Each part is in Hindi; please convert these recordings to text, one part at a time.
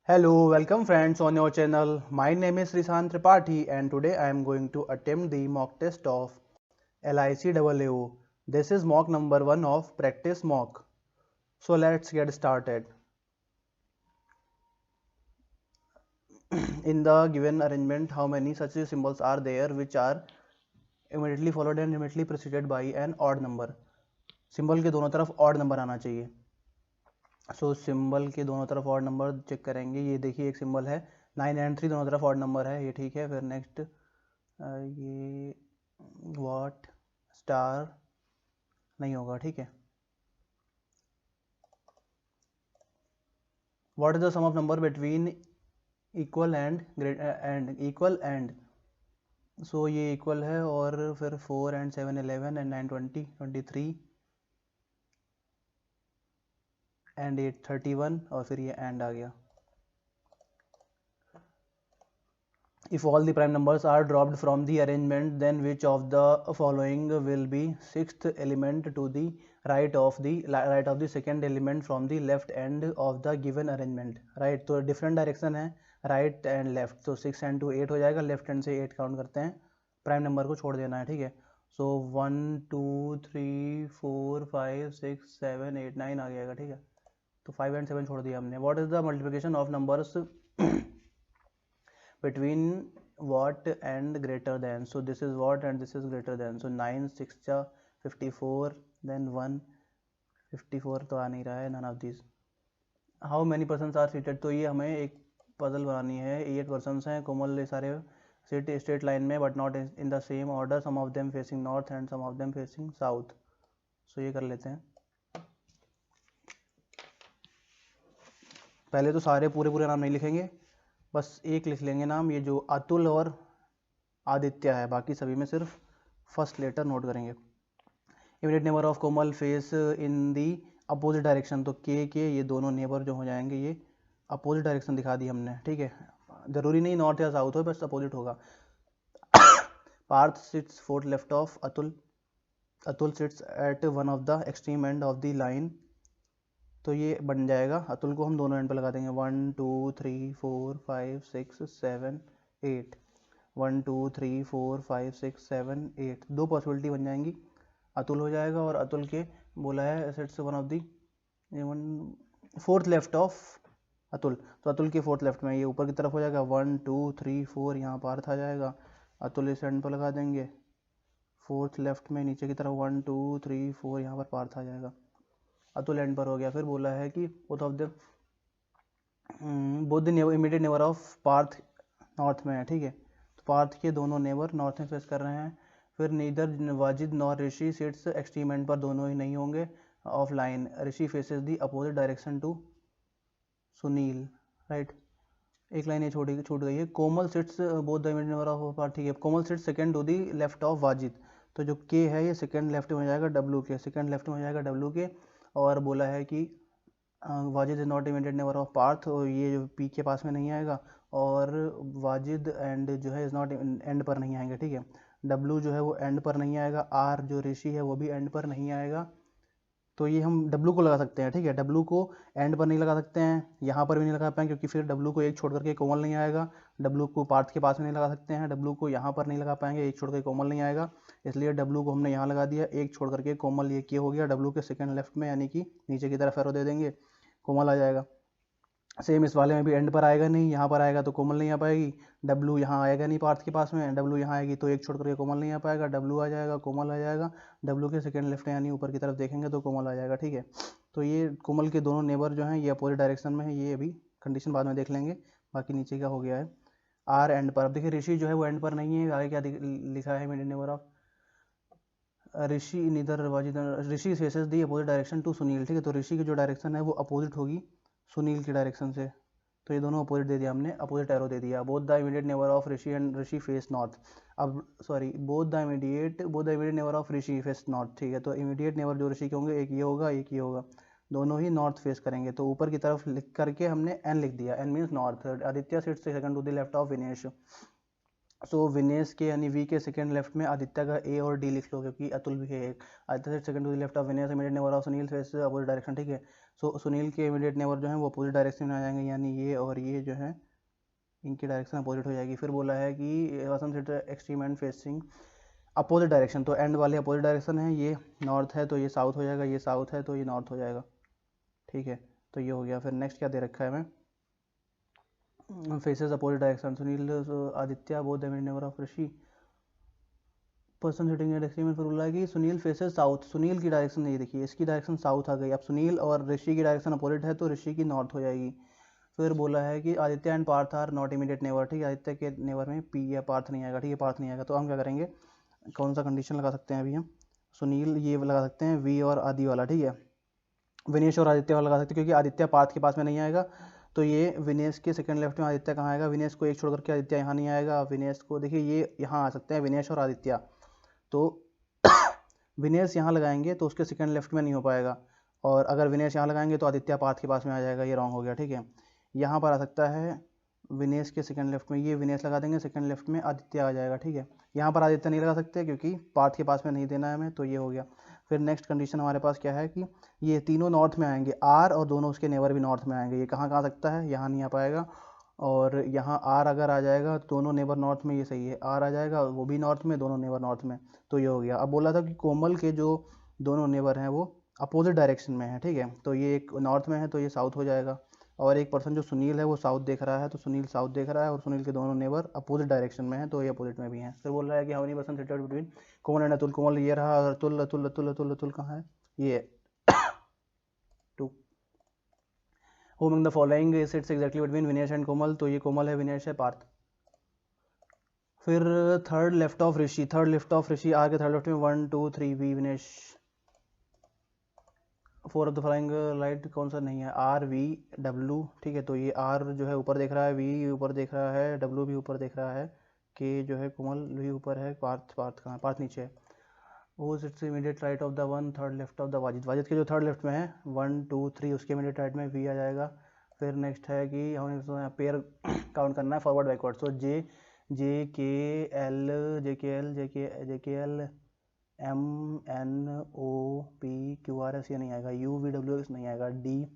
Hello, welcome friends on your channel. My name is Srishant Tripathi and today I am going to attempt the mock test of LICAAO. This is mock number 1 of practice mock. So let's get started. In the given arrangement, how many such symbols are there which are immediately followed and immediately preceded by an odd number? Symbol के दोनों तरफ ऑड नंबर आना चाहिए. सो सिंबल के दोनों तरफ ऑड नंबर चेक करेंगे. ये देखिए एक सिंबल है 9 एंड 3 दोनों तरफ ऑड नंबर है, ये ठीक है. फिर नेक्स्ट ये वॉट स्टार नहीं होगा, ठीक है. What is the sum of number between equal and equal and. So ये इक्वल है और फिर 4 एंड 7 11 एंड 9 20 23 एंड 8 31 और फिर ये एंड आ गया. If all the prime numbers are dropped from the arrangement, then which of the following will be sixth element to the right of the second element from the left end of the given arrangement? Right, तो different direction है, right and left, तो 6 and 2 8 हो जाएगा. लेफ्ट हैंड से 8 काउंट करते हैं, प्राइम नंबर को छोड़ देना है, ठीक है. सो 1 2 3 4 5 6 7 8 9 आ जाएगा, ठीक है. तो 5 एंड 7 छोड़ दिया हमने. What is the multiplication of numbers between what and greater than? So this is what and this is greater than. So 9 6 54, then 1 54 तो आ नहीं रहा है, none of these. How many persons are seated? तो ये हमें एक पजल बनानी है. 8 persons हैं, कोमल ये सारे स्ट्रेट लाइन में but not in the same order. Some of them facing north and some of them facing south. So ये कर लेते हैं. पहले तो सारे पूरे नाम नहीं लिखेंगे, बस एक लिख लेंगे नाम, ये जो अतुल और आदित्य है. बाकी सभी में सिर्फ फर्स्ट लेटर नोट करेंगे. Immediate neighbour of Komal face in the opposite direction. तो के ये दोनों नेबर जो हो जाएंगे ये अपोजिट डायरेक्शन दिखा दी हमने, ठीक है. जरूरी नहीं नॉर्थ या साउथ हो, बस अपोजिट होगा. Parth sits fourth left of Atul. Atul sits at one of the extreme end of the line. तो ये बन जाएगा, अतुल को हम दोनों एंड पर लगा देंगे. 1 2 3 4 5 6 7 8 1 2 3 4 5 6 7 8. दो पॉसिबिलिटी बन जाएंगी. अतुल हो जाएगा और अतुल के बोला है sets one of the fourth left of Atul. तो अतुल के फोर्थ लेफ्ट में ये ऊपर की तरफ हो जाएगा. 1 2 3 4 यहाँ पार्थ आ जाएगा. अतुल इस एंड पर लगा देंगे. फोर्थ लेफ्ट में नीचे की तरफ 1 2 3 4 यहाँ पर पार्थ आ जाएगा. अतुल एंड पर हो गया. फिर बोला है कि both of the immediate neighbour of Parth north में है, ठीक है. तो पार्थ के दोनों नेबर नॉर्थ में फेस कर रहे हैं. फिर neither Wajid nor Rishi sits extreme end पर दोनों ही नहीं होंगे of line. Rishi faces the opposite direction to Sunil, right. एक लाइन ये छूट गई है. Komal sits both the immediate neighbour of Parth, ठीक है. Komal sits second to the left of Wajid. तो जो के है ये सेकेंड लेफ्ट में हो जाएगा डब्ल्यू के, सेकेंड लेफ्ट में हो जाएगा डब्ल्यू के. और बोला है कि Wajid is not immediate neighbour of Parth, और ये जो पी के पास में नहीं आएगा. और वाजिद एंड जो है इज नॉट एंड पर नहीं आएंगे, ठीक है. डब्लू जो है वो एंड पर नहीं आएगा. आर जो ऋषि है वो भी एंड पर नहीं आएगा. तो ये हम डब्लू को लगा सकते हैं, ठीक है. डब्लू को एंड पर नहीं लगा सकते हैं, यहाँ पर भी नहीं लगा पाएंगे क्योंकि फिर डब्लू को एक छोड़ करके कोमल नहीं आएगा. डब्लू को पार्थ के पास में नहीं लगा सकते हैं. डब्लू को यहाँ पर नहीं लगा पाएंगे, एक छोड़ करके कोमल नहीं आएगा. इसलिए डब्लू को हमने यहाँ लगा दिया. एक छोड़ करके कोमल ये किया हो गया डब्लू के सेकंड लेफ्ट में, यानी कि नीचे की तरफ एरो दे देंगे, कोमल आ जाएगा. सेम इस वाले में भी एंड पर आएगा नहीं, यहाँ पर आएगा तो कोमल नहीं आ पाएगी. डब्लू यहाँ आएगा नहीं पार्थ के पास में, डब्लू यहाँ आएगी तो एक छोड़ करके कोमल नहीं आ पाएगा. डब्लू आ जाएगा, कोमल आ जाएगा. डब्लू के सेकंड लेफ्ट यानी ऊपर की तरफ देखेंगे तो कोमल आ जाएगा, ठीक है. तो ये कोमल के दोनों नेबर जो हैं ये अपोजिट डायरेक्शन में है. ये अभी कंडीशन बाद में देख लेंगे. बाकी नीचे का हो गया है. आर एंड पर. अब देखिए ऋषि जो है वो एंड पर नहीं है. आगे क्या लिखा है immediate neighbour of Rishi neither Wajid. Rishi faces the opposite direction to Sunil, ठीक है. तो ऋषि की जो डायरेक्शन है वो अपोजिट होगी सुनील की डायरेक्शन से. तो ये दोनों अपोजिट दे दिया हमने, अपोजिट एरो दे दिया. Both the immediate neighbour of Rishi and Rishi face north. अब sorry both the immediate neighbour of Rishi face north, ठीक है. तो इमीडिएट नेबर जो ऋषि के होंगे एक ये होगा एक ये होगा, दोनों ही नॉर्थ फेस करेंगे. तो ऊपर की तरफ लिख करके हमने एन लिख दिया. N means north. Aditya sits second to the left of Vinesh. So Vinesh के यानी वी के सेकंड लेफ्ट में आदित्य का ए और डी लिख लो क्योंकि अतुल भी है एक. Aditya sits second to the left of Vinesh. Immediate neighbour of Sunil face opposite direction, ठीक है. सो सुनील के इमीडिएट नेबर जो हैं वो अपोजिट डायरेक्शन में आ जाएंगे, यानी ये और ये जो है इनकी डायरेक्शन अपोजिट हो जाएगी। फिर बोला है कि Vasant sits extreme end facing opposite direction, तो एंड वाले अपोजिट डायरेक्शन है, ये नॉर्थ है तो ये साउथ हो जाएगा, ये साउथ है तो ये नॉर्थ हो जाएगा, ठीक है। तो ये हो गया। फिर नेक्स्ट क्या दे रखा है हमें, faces opposite direction, Sunil Aditya both the neighbour of Rishi person sitting at extreme. फिर बोला है कि सुनील फेसेस साउथ, सुनील की डायरेक्शन नहीं देखिए, इसकी डायरेक्शन साउथ आ गई। अब सुनील और ऋषि की डायरेक्शन अपोजिट है तो ऋषि की नॉर्थ हो जाएगी। फिर बोला है कि Aditya and Parth are not immediate neighbour, ठीक है, आदित्य के नेबर में पी या पार्थ नहीं आएगा, ठीक है, पार्थ नहीं आएगा। तो हम क्या करेंगे, कौन सा कंडीशन लगा सकते हैं अभी हम, सुनील ये लगा सकते हैं वी और आदि वाला, ठीक है, विनेश और आदित्य वाला लगा सकते हैं, क्योंकि आदित्य पार्थ के पास में नहीं आएगा तो ये विनेश के सेकंड लेफ्ट में आदित्य कहाँ आएगा, विनेश को एक छोड़ करके आदित्य यहाँ नहीं आएगा, विनेश को देखिए ये यहाँ आ सकते हैं विनेश और आदित्य, तो विनेश यहाँ लगाएंगे तो उसके सेकंड लेफ्ट में नहीं हो पाएगा, और अगर विनेश यहाँ लगाएंगे तो आदित्य पार्थ के पास में आ जाएगा, ये रॉन्ग हो गया, ठीक है। यहाँ पर आ सकता है विनेश के सेकंड लेफ्ट में, ये विनेश लगा देंगे, सेकंड लेफ्ट में आदित्य आ जाएगा, ठीक है। यहाँ पर आदित्य नहीं लगा सकते क्योंकि पार्थ के पास में नहीं देना है हमें, तो ये हो गया। फिर नेक्स्ट कंडीशन हमारे पास क्या है कि ये तीनों नॉर्थ में आएंगे, आर और दोनों उसके नेबर भी नॉर्थ में आएंगे, ये कहाँ कहाँ आ सकता है, यहाँ नहीं आ पाएगा, और यहाँ आर अगर आ जाएगा तो दोनों नेबर नॉर्थ में, ये सही है, आर आ जाएगा वो भी नॉर्थ में, दोनों नेबर नॉर्थ में, तो ये हो गया। अब बोला था कि कोमल के जो दोनों नेबर हैं वो अपोजिट डायरेक्शन में है, ठीक है, तो ये एक नॉर्थ में है तो ये साउथ हो जाएगा, और एक पर्सन जो सुनील है वो साउथ देख रहा है तो सुनील साउथ देख रहा है, और सुनील के दोनों नेबर अपोजिट डायरेक्शन में है तो ये अपोजिट में भी हैं। फिर बोल रहा है कि how many person seated between Komal and Atul, Komal ये रहा, और अतुल अतुल अतुल अतुल अतुल कहाँ है, ये 2 who among the following sits exactly between Vinesh and Komal, तो ये कोमल है, विनेश है, पार्थ। फिर third left of Rishi, third left of Rishi, R के थर्ड लेफ्ट में 1 2 3 V Vinesh, 4 of the following light कौन सा नहीं है, आर वी डब्ल्यू, ठीक है, तो ये आर जो है ऊपर देख रहा है, वी ऊपर देख रहा है, डब्ल्यू भी ऊपर देख रहा है, के जो है कोमल भी ऊपर है, पार्थ पार्थ कहाँ, पार्थ नीचे है। वो it's immediate right of the one third left of the Wajid, Wajid के जो थर्ड लेफ्ट में है 1 2 3 उसके इमीडिएट राइट में वी आ जाएगा। फिर नेक्स्ट है कि हमें पेयर काउंट करना है फॉरवर्ड बैकवर्ड, सो जे जे K L J K L J K L M N O P Q R S, ये नहीं आएगा, यू वी डब्ल्यू एस नहीं आएगा, D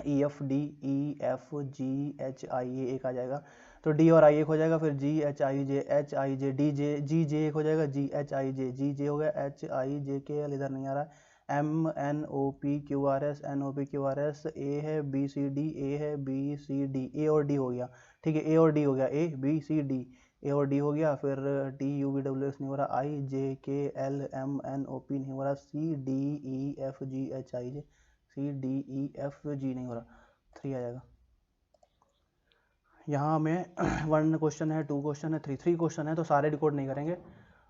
E F D E F G H I A एक आ जाएगा, तो डी और आई एक हो जाएगा, फिर जी H I J D J जी जे एक हो जाएगा, जी एच आई जे जी जे हो गया, H I J K L इधर नहीं आ रहा है, M N O P Q R S N O P Q R S, A है बी सी डी, ए है बी सी डी, ए और डी हो गया, ठीक है, ए और डी हो गया, ए बी सी डी, ए और डी हो गया, फिर T U V W S नहीं हो रहा, I J K L M N O P नहीं हो रहा, C D E F G H I J, C D E F G नहीं हो रहा, 3 आ जाएगा। यहाँ में 1 क्वेश्चन है, 2 क्वेश्चन है, 3 क्वेश्चन है, तो सारे रिकॉर्ड नहीं करेंगे,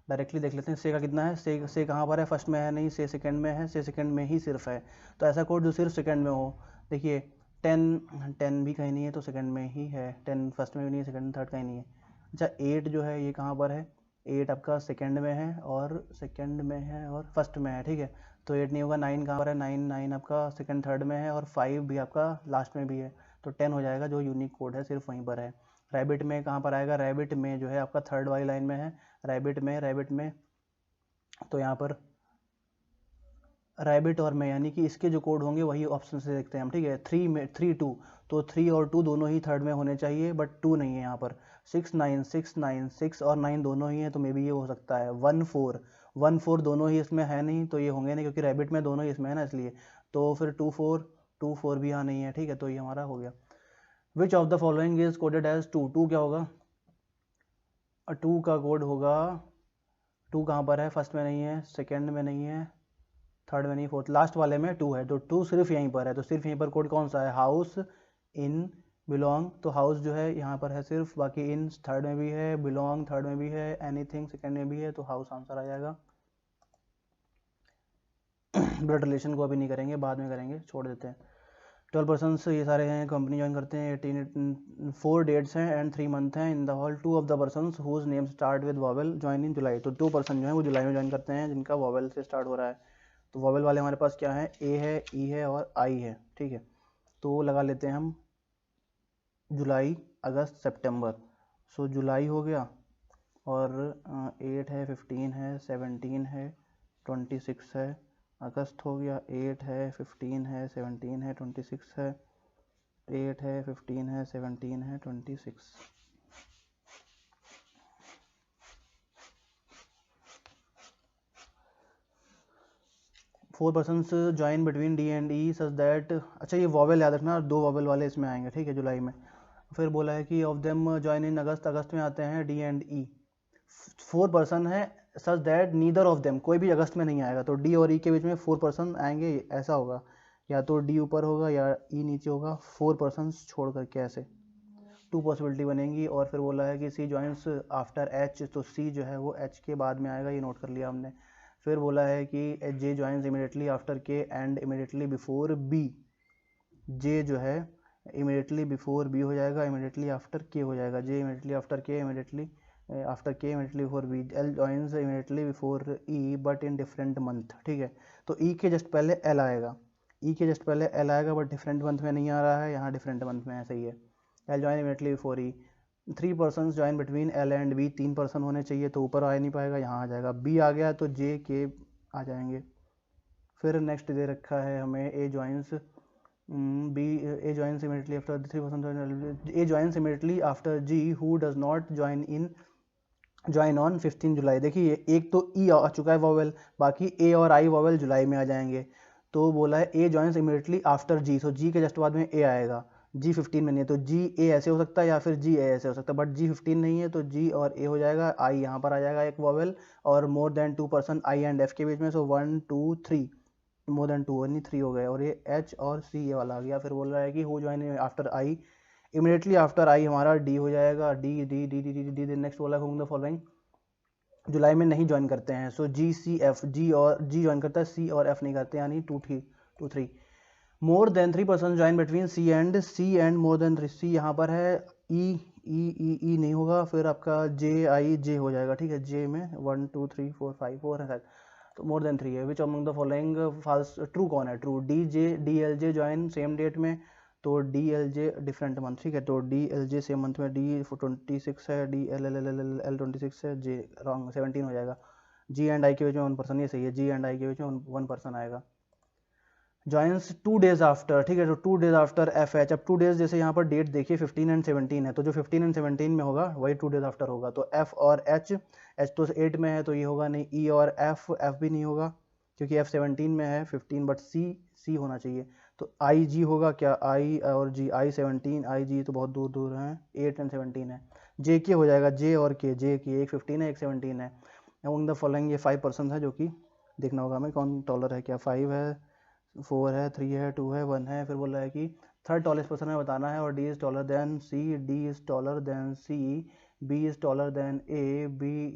डायरेक्टली देख लेते हैं। से का कितना है, से कहाँ पर है, फर्स्ट में है नहीं, से सेकंड में है, से सेकंड में ही सिर्फ है, तो ऐसा कोड जो सिर्फ सेकंड में हो, देखिए 10 भी कहीं नहीं है तो सेकंड में ही है, 10 फर्स्ट में भी नहीं है, सेकंड थर्ड कहीं नहीं है। अच्छा 8 जो है ये कहाँ पर है, 8 आपका सेकंड में है और फर्स्ट में है, ठीक है, तो 8 नहीं होगा। 9 कहाँ पर है, 9 आपका सेकंड थर्ड में है, और 5 भी आपका लास्ट में भी है, तो 10 हो जाएगा, जो यूनिक कोड है सिर्फ वहीं पर है। रैबिट में कहाँ पर आएगा, रैबिट में जो है आपका थर्ड वाली लाइन में है, रैबिट में तो यहाँ पर रैबिट और में, यानी कि इसके जो कोड होंगे वही ऑप्शन से देखते हैं हम, ठीक है। 3 2, तो 3 और 2 दोनों ही थर्ड में होने चाहिए, बट 2 नहीं है यहाँ पर। 6 9 6 और 9 दोनों ही है, तो मे बी ये हो सकता है। 1 4 दोनों ही इसमें है नहीं, तो ये होंगे नहीं, क्योंकि रैबिट में दोनों ही इसमें है ना, इसलिए। तो फिर 2 4 भी यहाँ नहीं है, ठीक है, तो ये हमारा हो गया। Which of the following is coded as 2 क्या होगा, 2 का कोड होगा, 2 कहाँ पर है, फर्स्ट में नहीं है, सेकेंड में नहीं है, थर्ड में नहीं, फोर्थ लास्ट वाले में 2 है, तो 2 सिर्फ यहीं पर है, तो सिर्फ यहीं पर कोड कौन सा है, हाउस इन बिलोंग, तो हाउस जो है यहाँ पर है सिर्फ, बाकी इन थर्ड में भी है, बिलोंग थर्ड में भी है, एनीथिंग सेकंड में भी है, तो हाउस आंसर आ जाएगा। ब्लड रिलेशन को अभी नहीं करेंगे, बाद में करेंगे, छोड़ देते हैं। 12 पर्सनस ये सारे हैं, कंपनी ज्वाइन करते हैं, 4 डेट्स हैं एंड 3 मंथ हैं in the hall. 2 of the persons whose name start with vowel join in July, तो 2 पर्सन जो है वो जुलाई में ज्वाइन करते हैं जिनका वॉवेल से स्टार्ट हो रहा है। तो वॉवेल वाले हमारे पास क्या है, ए है, ई है और आई है, ठीक है, तो लगा लेते हैं हम जुलाई अगस्त सितंबर। सो जुलाई हो गया, और 8 है, 15 है, 17 है, 26 है, अगस्त हो गया, 8 है, 15 है, 17 है, 26 है, 8 है, 15 है, 17 है, 26। 4 persons join between D and E such that, अच्छा ये वॉवेल याद रखना, 2 वॉवेल वाले इसमें आएंगे, ठीक है, जुलाई में। फिर बोला है कि ऑफ देम ज्वाइन इन अगस्त, अगस्त में आते हैं डी एंड ई। 4 पर्सन है such that neither of them, कोई भी अगस्त में नहीं आएगा, तो डी और ई के बीच में 4 पर्सन आएंगे, ऐसा होगा, या तो डी ऊपर होगा या ई नीचे होगा, 4 पर्सन छोड़ करके ऐसे 2 पॉसिबिलिटी बनेंगी। और फिर बोला है कि सी ज्वाइंस आफ्टर एच, तो सी जो है वो एच के बाद में आएगा, ये नोट कर लिया हमने। फिर बोला है कि जे ज्वाइंस इमीडिएटली आफ्टर के एंड इमीडिएटली बिफोर बी, जे जो है इमीडिएटली बिफोर बी हो जाएगा, इमीडिएटली आफ्टर के हो जाएगा, J immediately after K, immediately after K, immediately before B. L joins immediately before E but in different month, ठीक है, तो ई के जस्ट पहले एल आएगा, ई के जस्ट पहले एल आएगा, बट डिफरेंट मंथ में नहीं आ रहा है, यहाँ डिफरेंट मंथ में है, सही है। L join immediately before E. 3 person join between L and B, 3 person होने चाहिए, तो ऊपर आ नहीं पाएगा, यहाँ आ जाएगा, बी आ गया तो जे के आ जाएंगे। फिर नेक्स्ट दे रखा है हमें A joins B, A joins immediately after 3 person, A joins immediately after G who does not join on 15 July. देखिए एक तो ई आ चुका है वॉवेल, बाकी ए और आई वॉवेल जुलाई में आ जाएंगे, तो बोला है ए ज्वाइंस इमीडिएटली आफ्टर जी, सो जी के जस्ट बाद में ए आएगा, जी 15 में नहीं है, तो जी ए ऐसे हो सकता है या फिर जी ए ऐसे हो सकता है, बट जी 15 नहीं है, तो जी और ए हो जाएगा, आई यहाँ पर आ जाएगा एक वॉवेल, और more then 2 person I and F के बीच में, सो 1 2 3, मोर देन 2 यानी 3 हो गए, और ये एच और सी ये वाला आ गया। फिर बोल रहा है कि who join after I, immediately after I हमारा डी हो जाएगा, D D D D D D. Next बोला हूँ द फॉलोइंग जुलाई में नहीं ज्वाइन करते हैं, सो जी सी एफ, जी और जी ज्वाइन करता है, सी और एफ नहीं करते, यानी 2 3। More than 3 person join between C and more than 3, C यहाँ पर है, ई ई ई ई नहीं होगा, फिर आपका जे आई जे हो जाएगा, ठीक है, जे में 1 2 3 4 5 4 है शायद, तो मोर देन 3 है। Which among the following falls true कौन है, true, D L J join same date में, तो D L J different month, ठीक है, तो D L J same month में, डी 26 है, D L L L L L 26 है, जे रॉन्ग 17 हो जाएगा। जी एंड आई के बीच में 1 पर्सन, ये सही है, जी एंड आई के बीच में 1 पर्सन आएगा। ज्वाइंस 2 डेज आफ्टर, ठीक है, तो 2 डेज आफ्टर एफ एच। अब 2 डेज जैसे यहाँ पर डेट देखिए 15 एंड 17 है, तो जो 15 एंड 17 में होगा वही 2 डेज आफ्टर होगा, तो एफ और एच, एच तो 8 में है तो ये होगा नहीं, ई और एफ भी नहीं होगा क्योंकि एफ 17 में है 15, बट सी होना चाहिए, तो आई जी होगा क्या, आई और जी, आई 17 आई जी तो बहुत दूर दूर हैं, 8 एंड 17 है। जे के हो जाएगा, जे और के, जे की एक 15 है एक 17 है। अमंग द फॉलोइंग ये 5 पर्सन है, जो कि देखना होगा हमें कौन टॉलर है, क्या 5 है, 4 है, 3 है, 2 है, 1 है। फिर बोल रहा है कि थर्ड टॉलेस्ट पर्सन में बताना है, और D is taller than C, D is taller than C, B is taller than A, B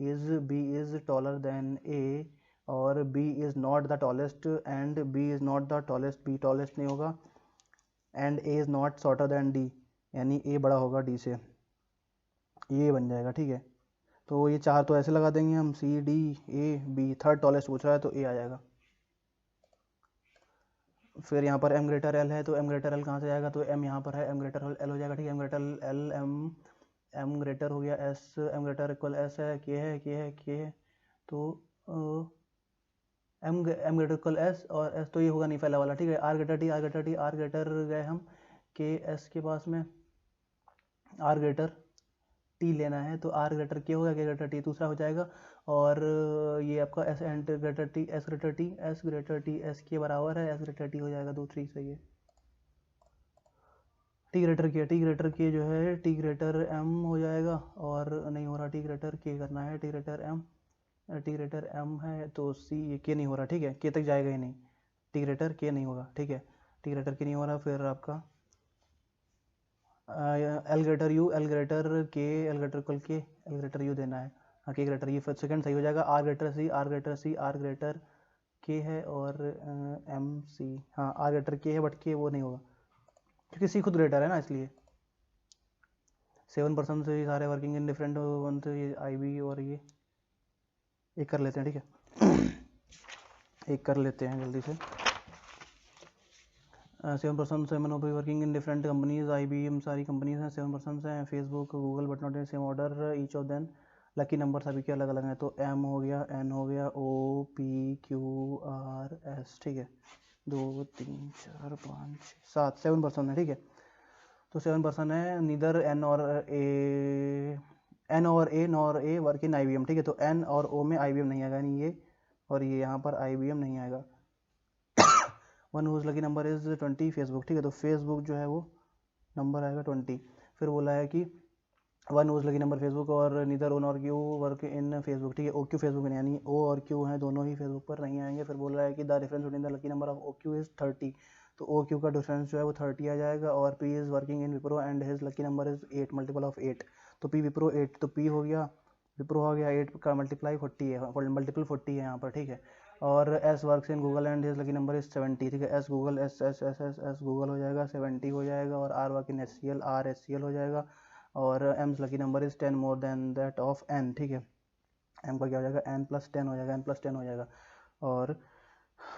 is taller than A, और B is not the tallest, and B is not the tallest, B tallest नहीं होगा, and A is not shorter than D, यानी ए बड़ा होगा डी से, ये बन जाएगा, ठीक है। तो ये 4 तो ऐसे लगा देंगे हम, C D A B, third tallest पूछ रहा है तो ए आ जाएगा। फिर यहाँ पर एम ग्रेटर एल है, तो एम ग्रेटर एल कहाँ से आएगा, तो एम यहाँ पर है, एम ग्रेटर एल हो जाएगा, ठीक है, M greater L, M greater हो गया S, M greater equal S है, के है, तो एम ग्रेटर इक्वल एस, और एस तो ये होगा नहीं पहला वाला, ठीक है, R greater T, R greater T, R greater गए हम के एस के पास में, आर ग्रेटर टी लेना है, तो आर ग्रेटर के होगा, के ग्रेटर टी दूसरा हो जाएगा, और ये आपका S and greater T, S greater T, S greater T S के बराबर है, एस ग्रेटर टी हो जाएगा 2 3, सही है। टी ग्रेटर के जो है टी ग्रेटर एम हो जाएगा, और नहीं हो रहा, टी ग्रेटर के करना है, टी ग्रेटर एम है, तो सी, ये के नहीं हो रहा, ठीक है, के तक जाएगा ही नहीं, टी ग्रेटर के नहीं होगा, ठीक है, टी ग्रेटर के नहीं हो रहा। फिर आपका L greater you, L greater के, एल ग्रेटर कल के, एल ग्रेटर यू देना है, हाँ, के ग्रेटर यू, फिर सेकंड सही हो जाएगा। R greater C, R greater C, R greater K है, और एम सी, हाँ आर ग्रेटर के है, बट के वो नहीं होगा क्योंकि सी खुद ग्रेटर है ना, इसलिए 7% से ये सारे वर्किंग इन डिफरेंट वन, तो ये आई बी, और ये एक कर लेते हैं, ठीक है एक कर लेते हैं जल्दी से। 7% से मैंने working in different companies, I B M सारी कंपनीज हैं, 7% हैं, Facebook Google but not in same order each of them, lucky number सभी के अलग अलग हैं, तो M हो गया, N हो गया, O P Q R S, ठीक है, 2 3 4 5 6 7 7% है, ठीक है। तो 7% है, नीदर N और A nor A work in IBM, ठीक है। तो N और O में IBM नहीं आएगा, यानी ये और ये यहाँ पर IBM नहीं आएगा। One whose lucky number is 20 Facebook, ठीक है। तो फेसबुक जो है वो नंबर आएगा 20। फिर बोला है कि one whose lucky number Facebook और neither O nor Q work in Facebook, ठीक है। ओ क्यू फेसबुक में, यानी ओ और क्यू हैं दोनों ही फेसबुक पर नहीं आएंगे। फिर बोल रहा है कि the difference between the lucky number of O Q is 30, तो ओ क्यू का डिफरेंस जो है वो 30 आ जाएगा। और P is working in Wipro and his lucky number is 8 multiple of 8, तो पी विप्रो 8, तो पी हो गया विप्रो हो गया 8 का मल्टीप्लाई 40 है, मल्टीपल 40 है यहाँ पर, ठीक है। और S works in Google and his lucky number is 70, ठीक है। S Google S S S S S Google हो जाएगा 70 हो जाएगा। और R work in S C L R S C L हो जाएगा। और M's lucky number is 10 more than that of N, ठीक है। एम का क्या हो जाएगा, एन प्लस 10 हो जाएगा, एन प्लस 10 हो जाएगा। और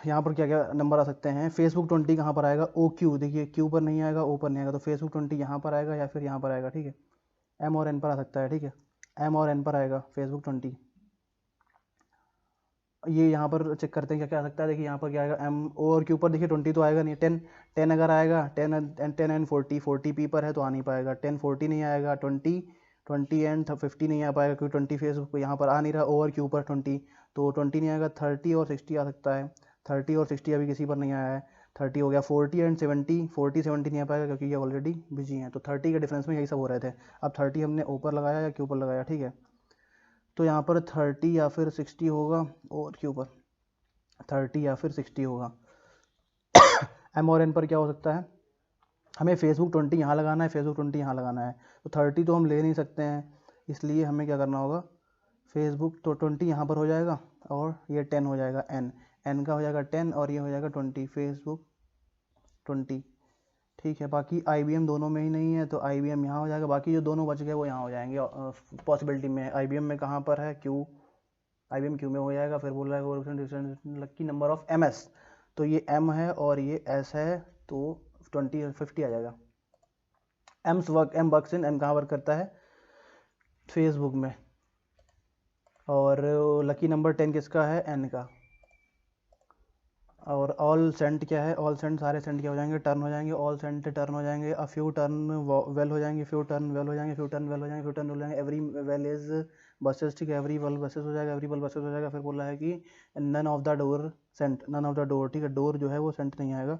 यहाँ पर क्या क्या नंबर आ सकते हैं, फेसबुक 20 कहाँ पर आएगा, ओ क्यू, देखिए क्यू पर नहीं आएगा, ओ पर नहीं आएगा, तो फेसबुक 20 यहाँ पर आएगा या फिर यहाँ पर आएगा, ठीक है। एम और एन पर आ सकता है, ठीक है, एम और एन पर आएगा फेसबुक 20। ये यहाँ पर चेक करते हैं क्या क्या आ सकता है, देखिए यहाँ पर क्या आएगा, एम ओ और क्यू पर देखिए 20 तो आएगा नहीं, 10 अगर आएगा 10 एंड 40 पी पर है तो आ नहीं पाएगा, 10 40 नहीं आएगा, 20 एंड 50 नहीं आ पाएगा क्योंकि 20 फेसबुक यहाँ पर आ नहीं रहा, ओ और क्यू पर 20, तो 20 नहीं आएगा। 30 और 60 आ सकता है, 30 और 60 अभी किसी पर नहीं आया है, 30 हो गया। 40 एंड 70, 40 70 नहीं आ पाएगा क्योंकि ये ऑलरेडी बिजी हैं, तो 30 के डिफरेंस में यही सब हो रहे थे। अब 30 हमने ओ पर लगाया या क्यू पर लगाया, ठीक है। तो यहाँ पर 30 या फिर 60 होगा, और क्यू पर 30 या फिर 60 होगा। एम और एन पर क्या हो सकता है, हमें फेसबुक 20 यहाँ लगाना है, फेसबुक 20 यहाँ लगाना है, तो 30 तो हम ले नहीं सकते हैं, इसलिए हमें क्या करना होगा, फेसबुक तो 20 यहाँ पर हो जाएगा और ये 10 हो जाएगा, एन का हो जाएगा 10 और ये हो जाएगा 20, फेसबुक 20, ठीक है। बाकी IBM दोनों में ही नहीं है तो IBM यहाँ हो जाएगा, बाकी जो दोनों बच गए वो यहाँ हो जाएंगे पॉसिबिलिटी में। IBM में कहाँ पर है, क्यू, IBM क्यू में हो जाएगा। फिर बोल रहा है लकी नंबर ऑफ MS, तो ये M है और ये S है, तो 20 50 आ जाएगा। एम वर्क्स इन, एम कहाँ वर्क करता है, फेसबुक में। और लकी नंबर 10 किसका है, N का। और ऑल सेंट क्या है, ऑल सेंट सारे सेंट क्या हो जाएंगे, टर्न हो जाएंगे, ऑल सेंट टर्न हो जाएंगे, अ फ्यू टर्न वेल हो जाएंगे, फ्यू टर्न वेल हो जाएंगे, फ्यू टर्न वेल हो जाएंगे, फ्यू टर्न वेल हो जाएंगे, एवरी वेल इज बसेस, ठीक है, एवरी वेल बसेस हो जाएगा, एवरी वेल बसेस हो जाएगा। फिर बोल रहा है कि none of the door cent, none of the door, ठीक है, डोर जो है वो सेंट नहीं आएगा।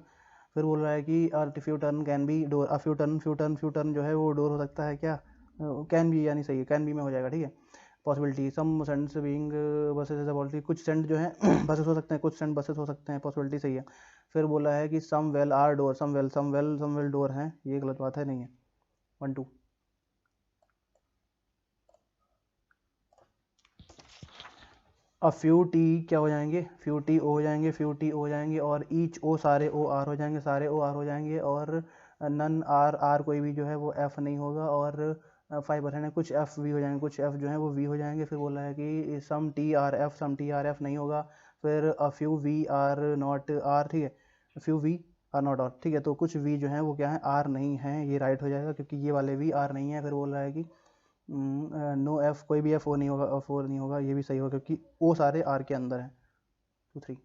फिर बोल रहा है कि few turn can be door, a few turn जो है वो डोर हो सकता है क्या, कैन बी, यानी सही है, कैन बी में हो जाएगा, ठीक है। Possibility some cents being buses is a possibility, कुछ सेंट जो है बसेस हो सकते हैं, कुछ सेंट बसेस हो सकते हैं, पॉसिबिलिटी सही है। फिर बोला है कि some well are door, some well door हैं, ये गलत बात है, नहीं है। 1 2 अब फ्यू टी क्या हो जाएंगे, फ्यू टी ओ हो जाएंगे, फ्यू टी ओ हो जाएंगे, और ईच ओ सारे ओ आर हो जाएंगे, सारे ओ आर हो जाएंगे। और नन आर कोई भी जो है वो एफ नहीं होगा। और 5% है, कुछ एफ वी हो जाएंगे, कुछ एफ जो है वो वी हो जाएंगे। फिर बोला है कि सम टी आर एफ नहीं होगा। फिर a few V are not R, ठीक है, few V are not R, ठीक है। तो कुछ वी जो है वो क्या है, आर नहीं है, ये राइट हो जाएगा क्योंकि ये वाले वी आर नहीं है। फिर बोल रहा है कि नो एफ, कोई भी एफ ओ नहीं होगा, एफ ओ नहीं होगा, ये भी सही होगा क्योंकि ओ सारे आर के अंदर है। 2 3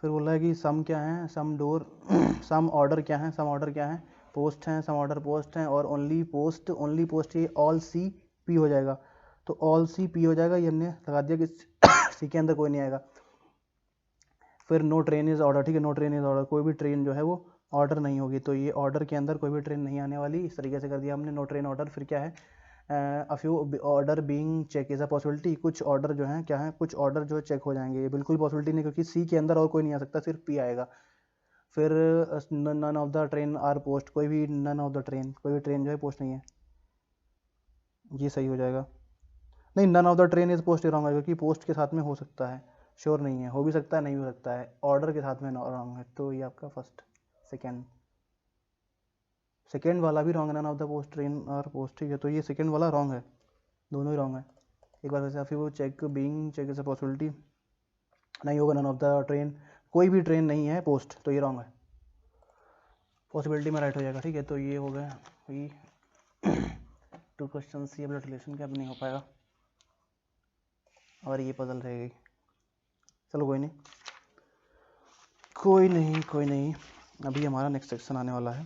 फिर बोल रहा है कि सम क्या है, सम डोर सम ऑर्डर क्या है, सम ऑर्डर क्या है, पोस्ट हैं, सम ऑर्डर पोस्ट हैं। और ओनली पोस्ट ये ऑल सी पी हो जाएगा, तो ऑल सी पी हो जाएगा, ये हमने लगा दिया कि सी के अंदर कोई नहीं आएगा। फिर नो ट्रेन इज़ ऑर्डर, ठीक है, नो ट्रेन इज़ ऑर्डर, कोई भी ट्रेन जो है वो ऑर्डर नहीं होगी, तो ये ऑर्डर के अंदर कोई भी ट्रेन नहीं आने वाली, इस तरीके से कर दिया हमने नो ट्रेन ऑर्डर। फिर क्या है, a few order being check is a possibility, कुछ ऑर्डर जो है क्या है, कुछ ऑर्डर जो है चेक हो जाएंगे, ये बिल्कुल पॉसिबिलिटी नहीं क्योंकि सी के अंदर और कोई नहीं आ सकता, सिर्फ पी आएगा। फिर none of the train are post, कोई भी नन ऑफ द ट्रेन, कोई भी ट्रेन जो है पोस्ट नहीं है, ये सही हो जाएगा। नहीं, none of the train is post wrong है क्योंकि पोस्ट के साथ में हो सकता है, श्योर नहीं है, हो भी सकता है नहीं हो सकता है, ऑर्डर के साथ में रॉन्ग है, तो ये आपका फर्स्ट सेकेंड वाला भी रॉन्ग है, none of the post train और पोस्ट, ठीक है, तो ये सेकेंड वाला रॉन्ग है, दोनों ही रॉन्ग है। एक बार वैसे फिर वो check being check is a possibility नहीं होगा, नन ऑफ द ट्रेन, कोई भी ट्रेन नहीं है पोस्ट, तो ये रॉन्ग है, पॉसिबिलिटी में राइट हो जाएगा, ठीक है। तो ये हो गया, ये 2 क्वेश्चन ये ब्लड रिलेशन के अब नहीं हो पाएगा और ये पजल रहेगी। चलो कोई नहीं, अभी हमारा नेक्स्ट सेक्शन आने वाला है।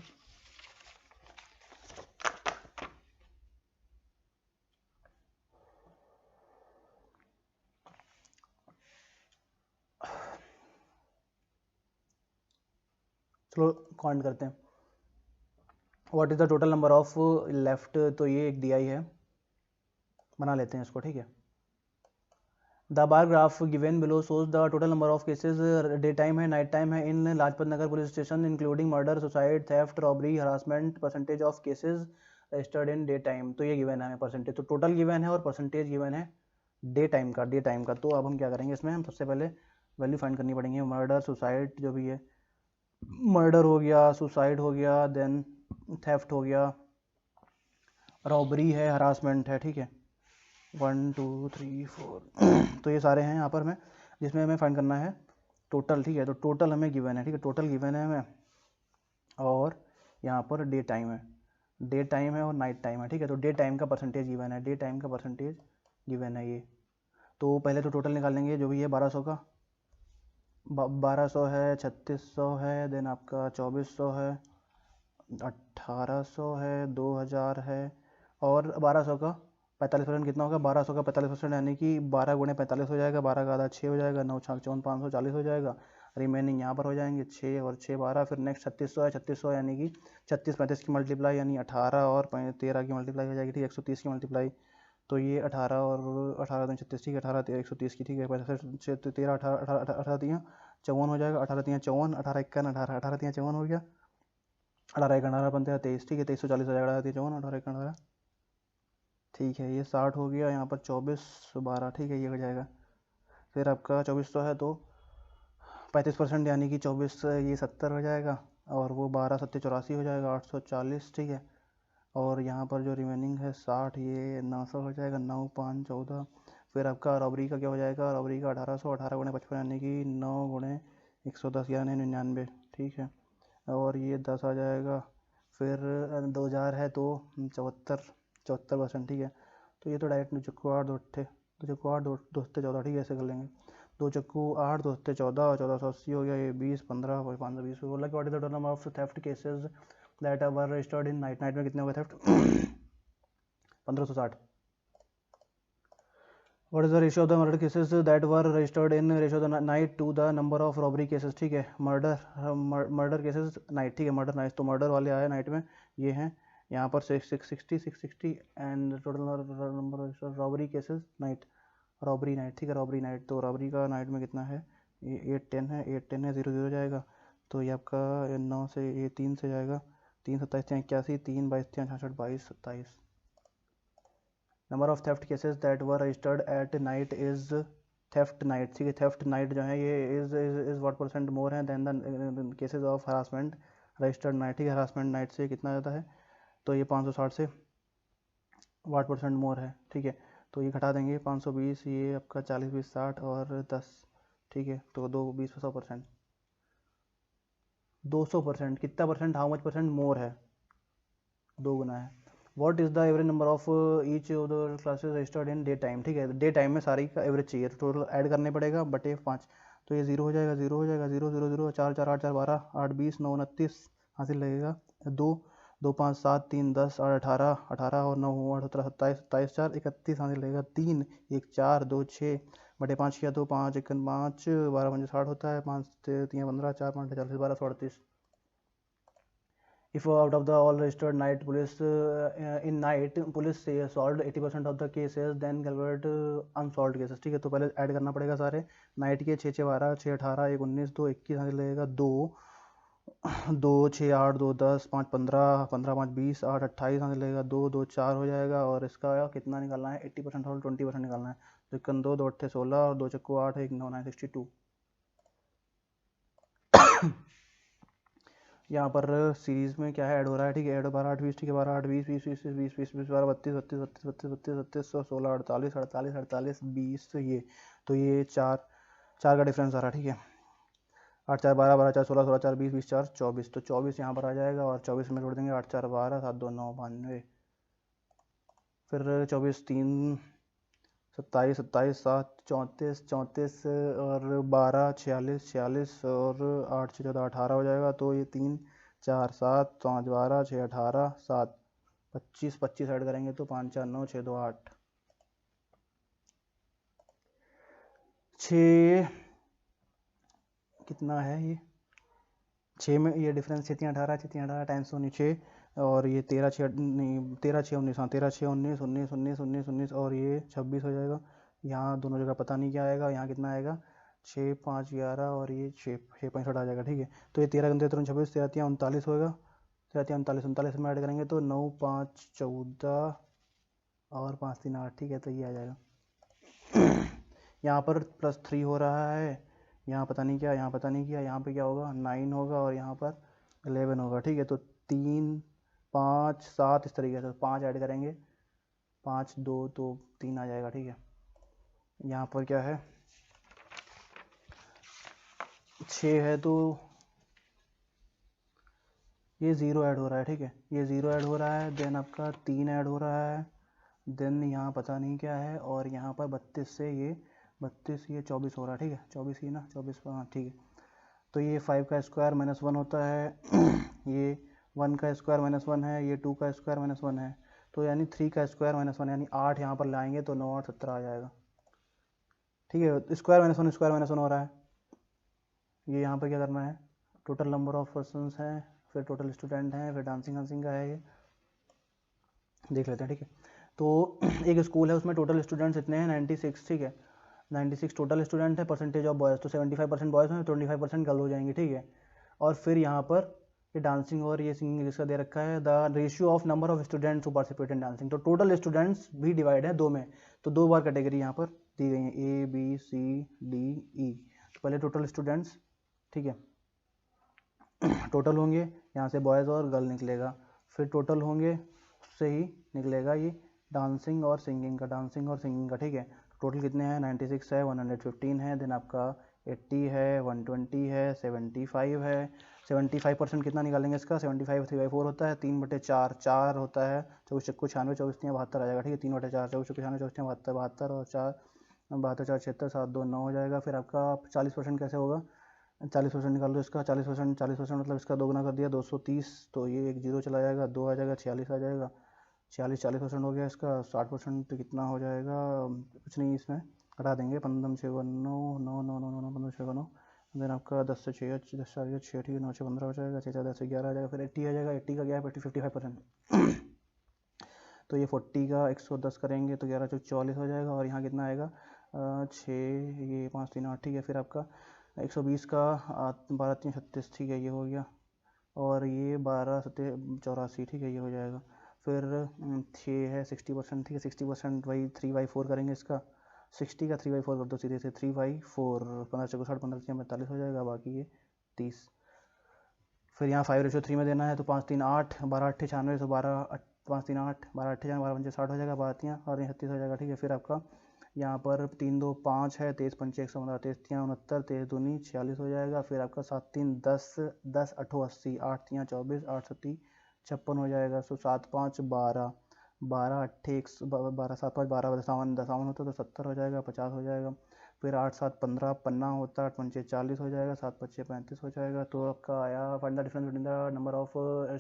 चलो काउंट करते हैं। What is the total number of left, तो ये एक दिया ही है, बना लेते हैं इसको, ठीक है। The bar graph given below shows the total number of cases, day time है, नाइट टाइम है in Lajpat Nagar police station including murder, suicide, theft, robbery, harassment, percentage of cases registered in day time. तो ये गिवन है हमें परसेंटेज, तो टोटल गिवन है और परसेंटेज गिवन है डे टाइम का। तो अब हम क्या करेंगे इसमें, हम सबसे पहले वैल्यू फाइंड करनी पड़ेंगे। मर्डर, सुसाइड, जो भी है, मर्डर हो गया, सुसाइड हो गया, देन थेफ्ट हो गया, रॉबरी है, हरासमेंट है, ठीक है, 1 2 3 4 तो ये सारे हैं यहाँ पर हमें, जिसमें हमें फाइंड करना है टोटल, ठीक है। तो टोटल हमें गिवन है, ठीक है, टोटल गिवन है हमें, और यहाँ पर डे टाइम है और नाइट टाइम है, ठीक है। तो डे टाइम का परसेंटेज गिवन है, डे टाइम का परसेंटेज गिवन है ये। तो पहले तो टोटल निकाल लेंगे, जो भी है 1200 का, 1200 है, 3600 है, देन आपका 2400 है, 1800 है, 2000 है, और 1200 का 45% कितना होगा, 1200 का 45% यानी कि 12 गुणे 45 हो जाएगा, 12 का आधा 6 हो जाएगा, 9 छाक 54, 540 हो जाएगा, रिमेनिंग यहाँ पर हो जाएंगे 6 और 6 12, फिर नेक्स्ट 3600 है, 3600 यानी कि 36 35 की मल्टीप्लाई यानी 18 और 13 की मल्टीप्लाई हो जाएगी, ठीक है, 130 की मल्टीप्लाई, तो ये 18 और 18 दिन 36, ठीक है, 18 13 130 की, ठीक है, 13 18 18 3 54 हो जाएगा, 18 3 54, 18 51 18 18 3 54 हो गया, 18 1 18 15 23, ठीक है, 2340 हो जाएगा, 18 3 54 18 1 18, ठीक है, ये 60 हो गया, यहाँ पर 24 12, ठीक है, ये हो जाएगा। फिर आपका 2400 है तो 35% यानी कि 24 ये 70 हो जाएगा, और वो 12 7 84 हो जाएगा, 840, ठीक है, और यहाँ पर जो रिमेनिंग है 60, ये 900 हो जाएगा, 9 5 14। फिर आपका रॉबरी का क्या हो जाएगा, रॉबरी का 1800, 18 गुणे 55 यानी कि 9 गुणे 110 यानी 99, ठीक है, और ये 10 आ जाएगा। फिर 2000 है तो 74%, ठीक है। तो ये तो डायरेक्ट 2 चक्कू 8 2 अट्ठे 2 चक्कू 8 2 2 14, ठीक है, ऐसे कर लेंगे, 2 चक्कू 8 2 14 और 1480 हो गया, ये 20 15 और 520 बोला कि what is the total number of theft cases that were registered in night में कितने हो गए theft 1560। What is the ratio of the murder cases that were registered in ratio the night to the number of robbery cases, ठीक है, मर्डर केसेस नाइट, ठीक है, मर्डर नाइट, तो मर्डर वाले आए नाइट में, ये हैं यहाँ पर 660 and total number robbery cases night, robbery night, ठीक है, रॉबरी नाइट, तो रॉबरी का नाइट में कितना है, ये 810 है, 810 है, 00 जाएगा, तो ये आपका 9 से ये 3 से जाएगा, 3 27 81, 3 22 66 22 27। Number of theft cases that were registered at night is theft night, ठीक है, थेफ्ट नाइट जो है ये इज व्हाट परसेंट मोर है than the cases of harassment registered night, ठीक है, हरासमेंट नाइट से कितना ज़्यादा है, तो ये 560 से वाट परसेंट मोर है, ठीक है, तो ये घटा देंगे 520, ये आपका 40 20 60 और 10, ठीक है, तो 2 20 100%, 200% कितना percent, how much percent more है, 2 गुना है। What is the average number of each of the classes registered in day time, ठीक है, डे टाइम में सारी का एवरेज चाहिए, तो टोटल ऐड करने पड़ेगा बटे 5, तो ये 0 हो जाएगा, 0 हो जाएगा, 0 0 0 4 4 8 4 12 8 20 9 29 हासिल लगेगा, 2 2 5 7 3 10 8 18 18 और 9 8 17 27 27 4 31 हासिल लगेगा, 3 1 4 2 6 बटे 5 किया तो 5 1 5 12 5 60 होता है, 5 3 15 4 5 40 12 38। If out of the all registered night police in night police say solved 80% of the cases then calculate unsolved cases, ठीक है, तो पहले ऐड करना पड़ेगा सारे नाइट के 6 6 12 6 18 1 19 2 21 हासिल लगेगा, 2 2 6 8 2 10 5 15 15 5 20 8 28 हासिल लगेगा, 2 2 4 हो जाएगा, और इसका कितना निकालना है 80% और 20% निकालना है, तो इक्न 2 2 8 16 और 2 चक्कू 8 1 9 9 62। यहाँ पर सीरीज में क्या है ऐड हो रहा है, ठीक है, ऐड 12 8 20, ठीक है, 12 8 20 20 20 20 20 20 12 32 32 32 32 32 16 48 48 48 20, ये तो ये 4 4 का डिफरेंस आ रहा है, ठीक है, 8 4 12 12 4 16 16 4 20 20 4 24, तो 24 यहाँ पर आ जाएगा, और 24 में जोड़ देंगे 8 4 12 7 2 9 92, फिर 24 3 27 27 7 34 34 और 12 46 46 और 8 6 14 18 हो जाएगा। तो ये 3 4 7 5 12 6 18 7 25 25 ऐड करेंगे तो 5 4 9 6 2 8 6 कितना है ये 6 में ये डिफरेंस 6 3 18 6 3 18 टाइम्स 6 और ये 13 6 नहीं 13 6 19 हाँ 13 6 19 19 19 19 19 और ये 26 हो जाएगा। यहाँ दोनों जगह पता नहीं क्या आएगा, यहाँ कितना आएगा 6 5 11 और ये 6 6 65 आ जाएगा। ठीक है, तो ये 13 13 26 13 3 39 होगा। 13 3 39 39 में ऐड करेंगे तो 9 5 14 और 5 3 8। ठीक है, तो ये आ जाएगा। यहाँ पर +3 हो रहा है, यहाँ पता नहीं क्या, यहाँ पता नहीं क्या, यहाँ पे क्या होगा 9 होगा और यहाँ पर 11 होगा। ठीक है, तो 3 5 7 इस तरीके से 5 ऐड करेंगे 5 2 तो 3 आ जाएगा। ठीक है, यहाँ पर क्या है 6 है तो ये 0 ऐड हो रहा है। ठीक है, ये 0 ऐड हो रहा है, देन आपका 3 ऐड हो रहा है, देन यहाँ पता नहीं क्या है, और यहाँ पर 32 से ये 32 ये 24 हो रहा है। ठीक है, 24 ही ना 24 हाँ ठीक है। तो ये 5 का स्क्वायर -1 होता है ये 1 का स्क्वायर -1 है, ये 2 का स्क्वायर -1 है, तो यानी 3 का स्क्वायर -1 यानी 8 यहाँ पर लाएंगे तो 9 8 17 आ जाएगा। ठीक है, स्क्वायर -1 हो रहा है। ये यहाँ पर क्या करना है, टोटल नंबर ऑफ पर्सनस हैं, फिर टोटल स्टूडेंट हैं, फिर डांसिंग वांसिंग का है, ये देख लेते हैं। ठीक है, तो एक स्कूल है उसमें टोटल स्टूडेंट्स इतने हैं 96। ठीक है, 96 टोटल स्टूडेंट है, परसेंटेज ऑफ बॉयज़ तो 75% बॉयज़ हैं, 25% गर्ल हो जाएंगे। ठीक है, और फिर यहाँ पर ये डांसिंग और ये सिंगिंग जिसका दे रखा है the ratio of number of students who participate in dancing, तो टोटल स्टूडेंट्स भी डिवाइड है 2 में, तो 2 बार कैटेगरी यहाँ पर दी गई है A B C D E। तो पहले टोटल स्टूडेंट्स, ठीक है, टोटल होंगे, यहाँ से बॉयज़ और गर्ल निकलेगा, फिर टोटल होंगे उससे ही निकलेगा ये डांसिंग और सिंगिंग का, डांसिंग और सिंगिंग का। ठीक है, टोटल कितने हैं 96 है, 115 है, देन आपका 80 है, 120 है, 75 है। 75% कितना निकालेंगे इसका, 75 3/4 होता है, 3/4 4 होता है, 24 चक्कू 96 24 3 72 आ जाएगा। ठीक है, 3/4 24 चक्कू 96 24 3 72 72 और 4 72 4 76 7 2 9 हो जाएगा। फिर आपका 40% कैसे होगा, 40% निकाल दो इसका, 40% मतलब इसका दोगुना कर दिया 230, तो ये एक 0 चला जाएगा, 2 आ जाएगा, 46 आ जाएगा, 40% हो गया इसका। 60% कितना हो जाएगा, कुछ नहीं इसमें घटा देंगे, 15 6 9 9 9 9 9 15 6 9, देन आपका 10 से 6 10 4 6 ठीक है, 9 6 15 हो जाएगा, 6 4 10 11 आ जाएगा, फिर 80 आ जाएगा। 80 का क्या है 55%। तो ये 40 का 110 करेंगे तो 11 चौक 44 हो जाएगा, और यहाँ कितना आएगा 6 ये 5 3 8। ठीक है, फिर आपका 120 का 12 3 36। ठीक है, ये हो गया, और ये 12 7 84। ठीक है, ये हो जाएगा। फिर 6 है 60%। ठीक है, 60% वही 3/4 करेंगे इसका, 60 का 3/4 कर दो सीधे से, 3/4 15 चौको 60 15 3 45 हो जाएगा, बाकी ये 30। फिर यहाँ 5:3 में देना है, तो 5 3 8 12 8 96, तो 12 5 3 8 12 8 12 5 60 हो जाएगा, 12 3 और 36 हो जाएगा। ठीक है, फिर आपका यहाँ पर 3 2 5 है, 23 5 115, 23 3 69, 23 दूनी 46 हो जाएगा। फिर आपका 7 3 10 10 8 80, 8 3 24 8 7 56 हो जाएगा। सो 7 5 12 12 8 12 7 5 12 52 होता तो 70 हो जाएगा, 50 हो जाएगा। फिर 8 7 15 50 होता, 8 5 40 हो जाएगा, 7 5 35 हो जाएगा। तो आपका आया find the difference between the number of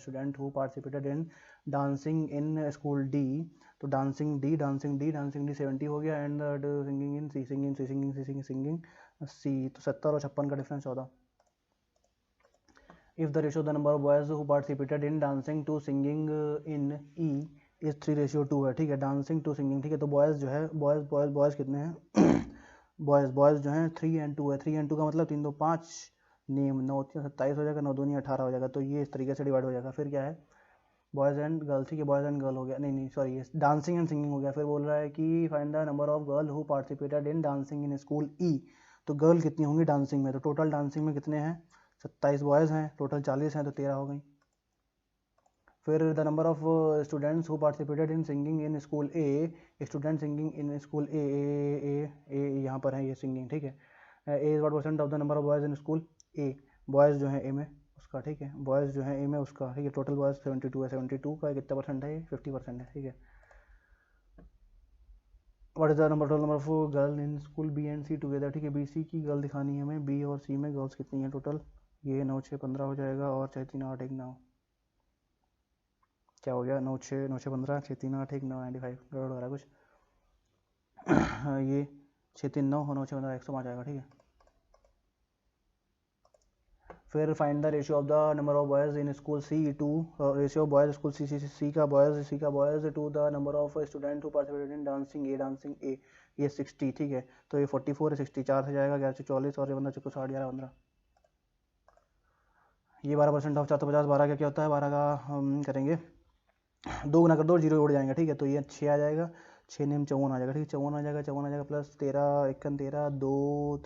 student who participated in dancing in school D. तो डांसिंग डी 70 हो गया, and singing in singing C, तो 70 और 56 का difference 14। If the ratio the number of boys who participated in dancing to singing in E is 3:2 है। ठीक है, डांसिंग टू सिंगिंग। ठीक है, तो बॉयज़ जो है बॉयज़ कितने हैं बॉयज़ जो हैं 3 and 2 है। 3 and 2 का मतलब 3 2 5 नेम, 9 3 27 हो जाएगा, 9 2 18 हो जाएगा, तो ये इस तरीके से डिवाइड हो जाएगा। फिर क्या है बॉयज़ एंड गर्ल्स। ठीक है, बॉयज़ एंड गर्ल हो गया, नहीं सॉरी, ये डांसिंग एंड सिंगिंग हो गया। फिर बोल रहा है कि find the number of girl who participated in dancing in school E. तो गर्ल कितनी होंगी डांसिंग में, तो टोटल डांसिंग में कितने हैं 27 बॉयज़ हैं, टोटल 40 हैं, तो 13 हो गई। फिर the number of students who participated in singing in school A, student singing in school A यहाँ पर है ये सिंगिंग। ठीक है, A is what % of the number of boys in school A, boys जो है ए में उसका। ठीक है, बॉयज़ जो है ए में उसका। ठीक है, टोटल बॉयज़ 72 है, 72 का कितना % है, 50% है। ठीक है, what is the number total number of girl in school B and C together, ठीक है, बी सी की गर्ल दिखानी है हमें, बी और सी में गर्ल्स कितनी है टोटल, ये 9 6 15 हो जाएगा, और 6 3 8 1 9, क्या हो गया, 9 6 9 6 15 6 3 8 1 9 95, गड़बड़ हो रहा है कुछ। ये 6 3 9 9 6 15 100 आ जाएगा, ठीक है। फिर find the ratio of the number of boys in school C to, ratio of boys school C का boys to the number of student who participated in dancing A, ये 60, ठीक है, तो ये 44 है, 60 4 से जाएगा, 11 से 44, और ये 15 चक्को 60 11 15, ये 12% ऑफ 450, 12 का क्या होता है, 12 का हम करेंगे 2 गुना कर दो, जीरो उड़ जाएंगे, ठीक है, तो ये 6 आ जाएगा, 6 नेम 54 आ जाएगा, ठीक है, 54 आ जाएगा प्लस 13 1 13 2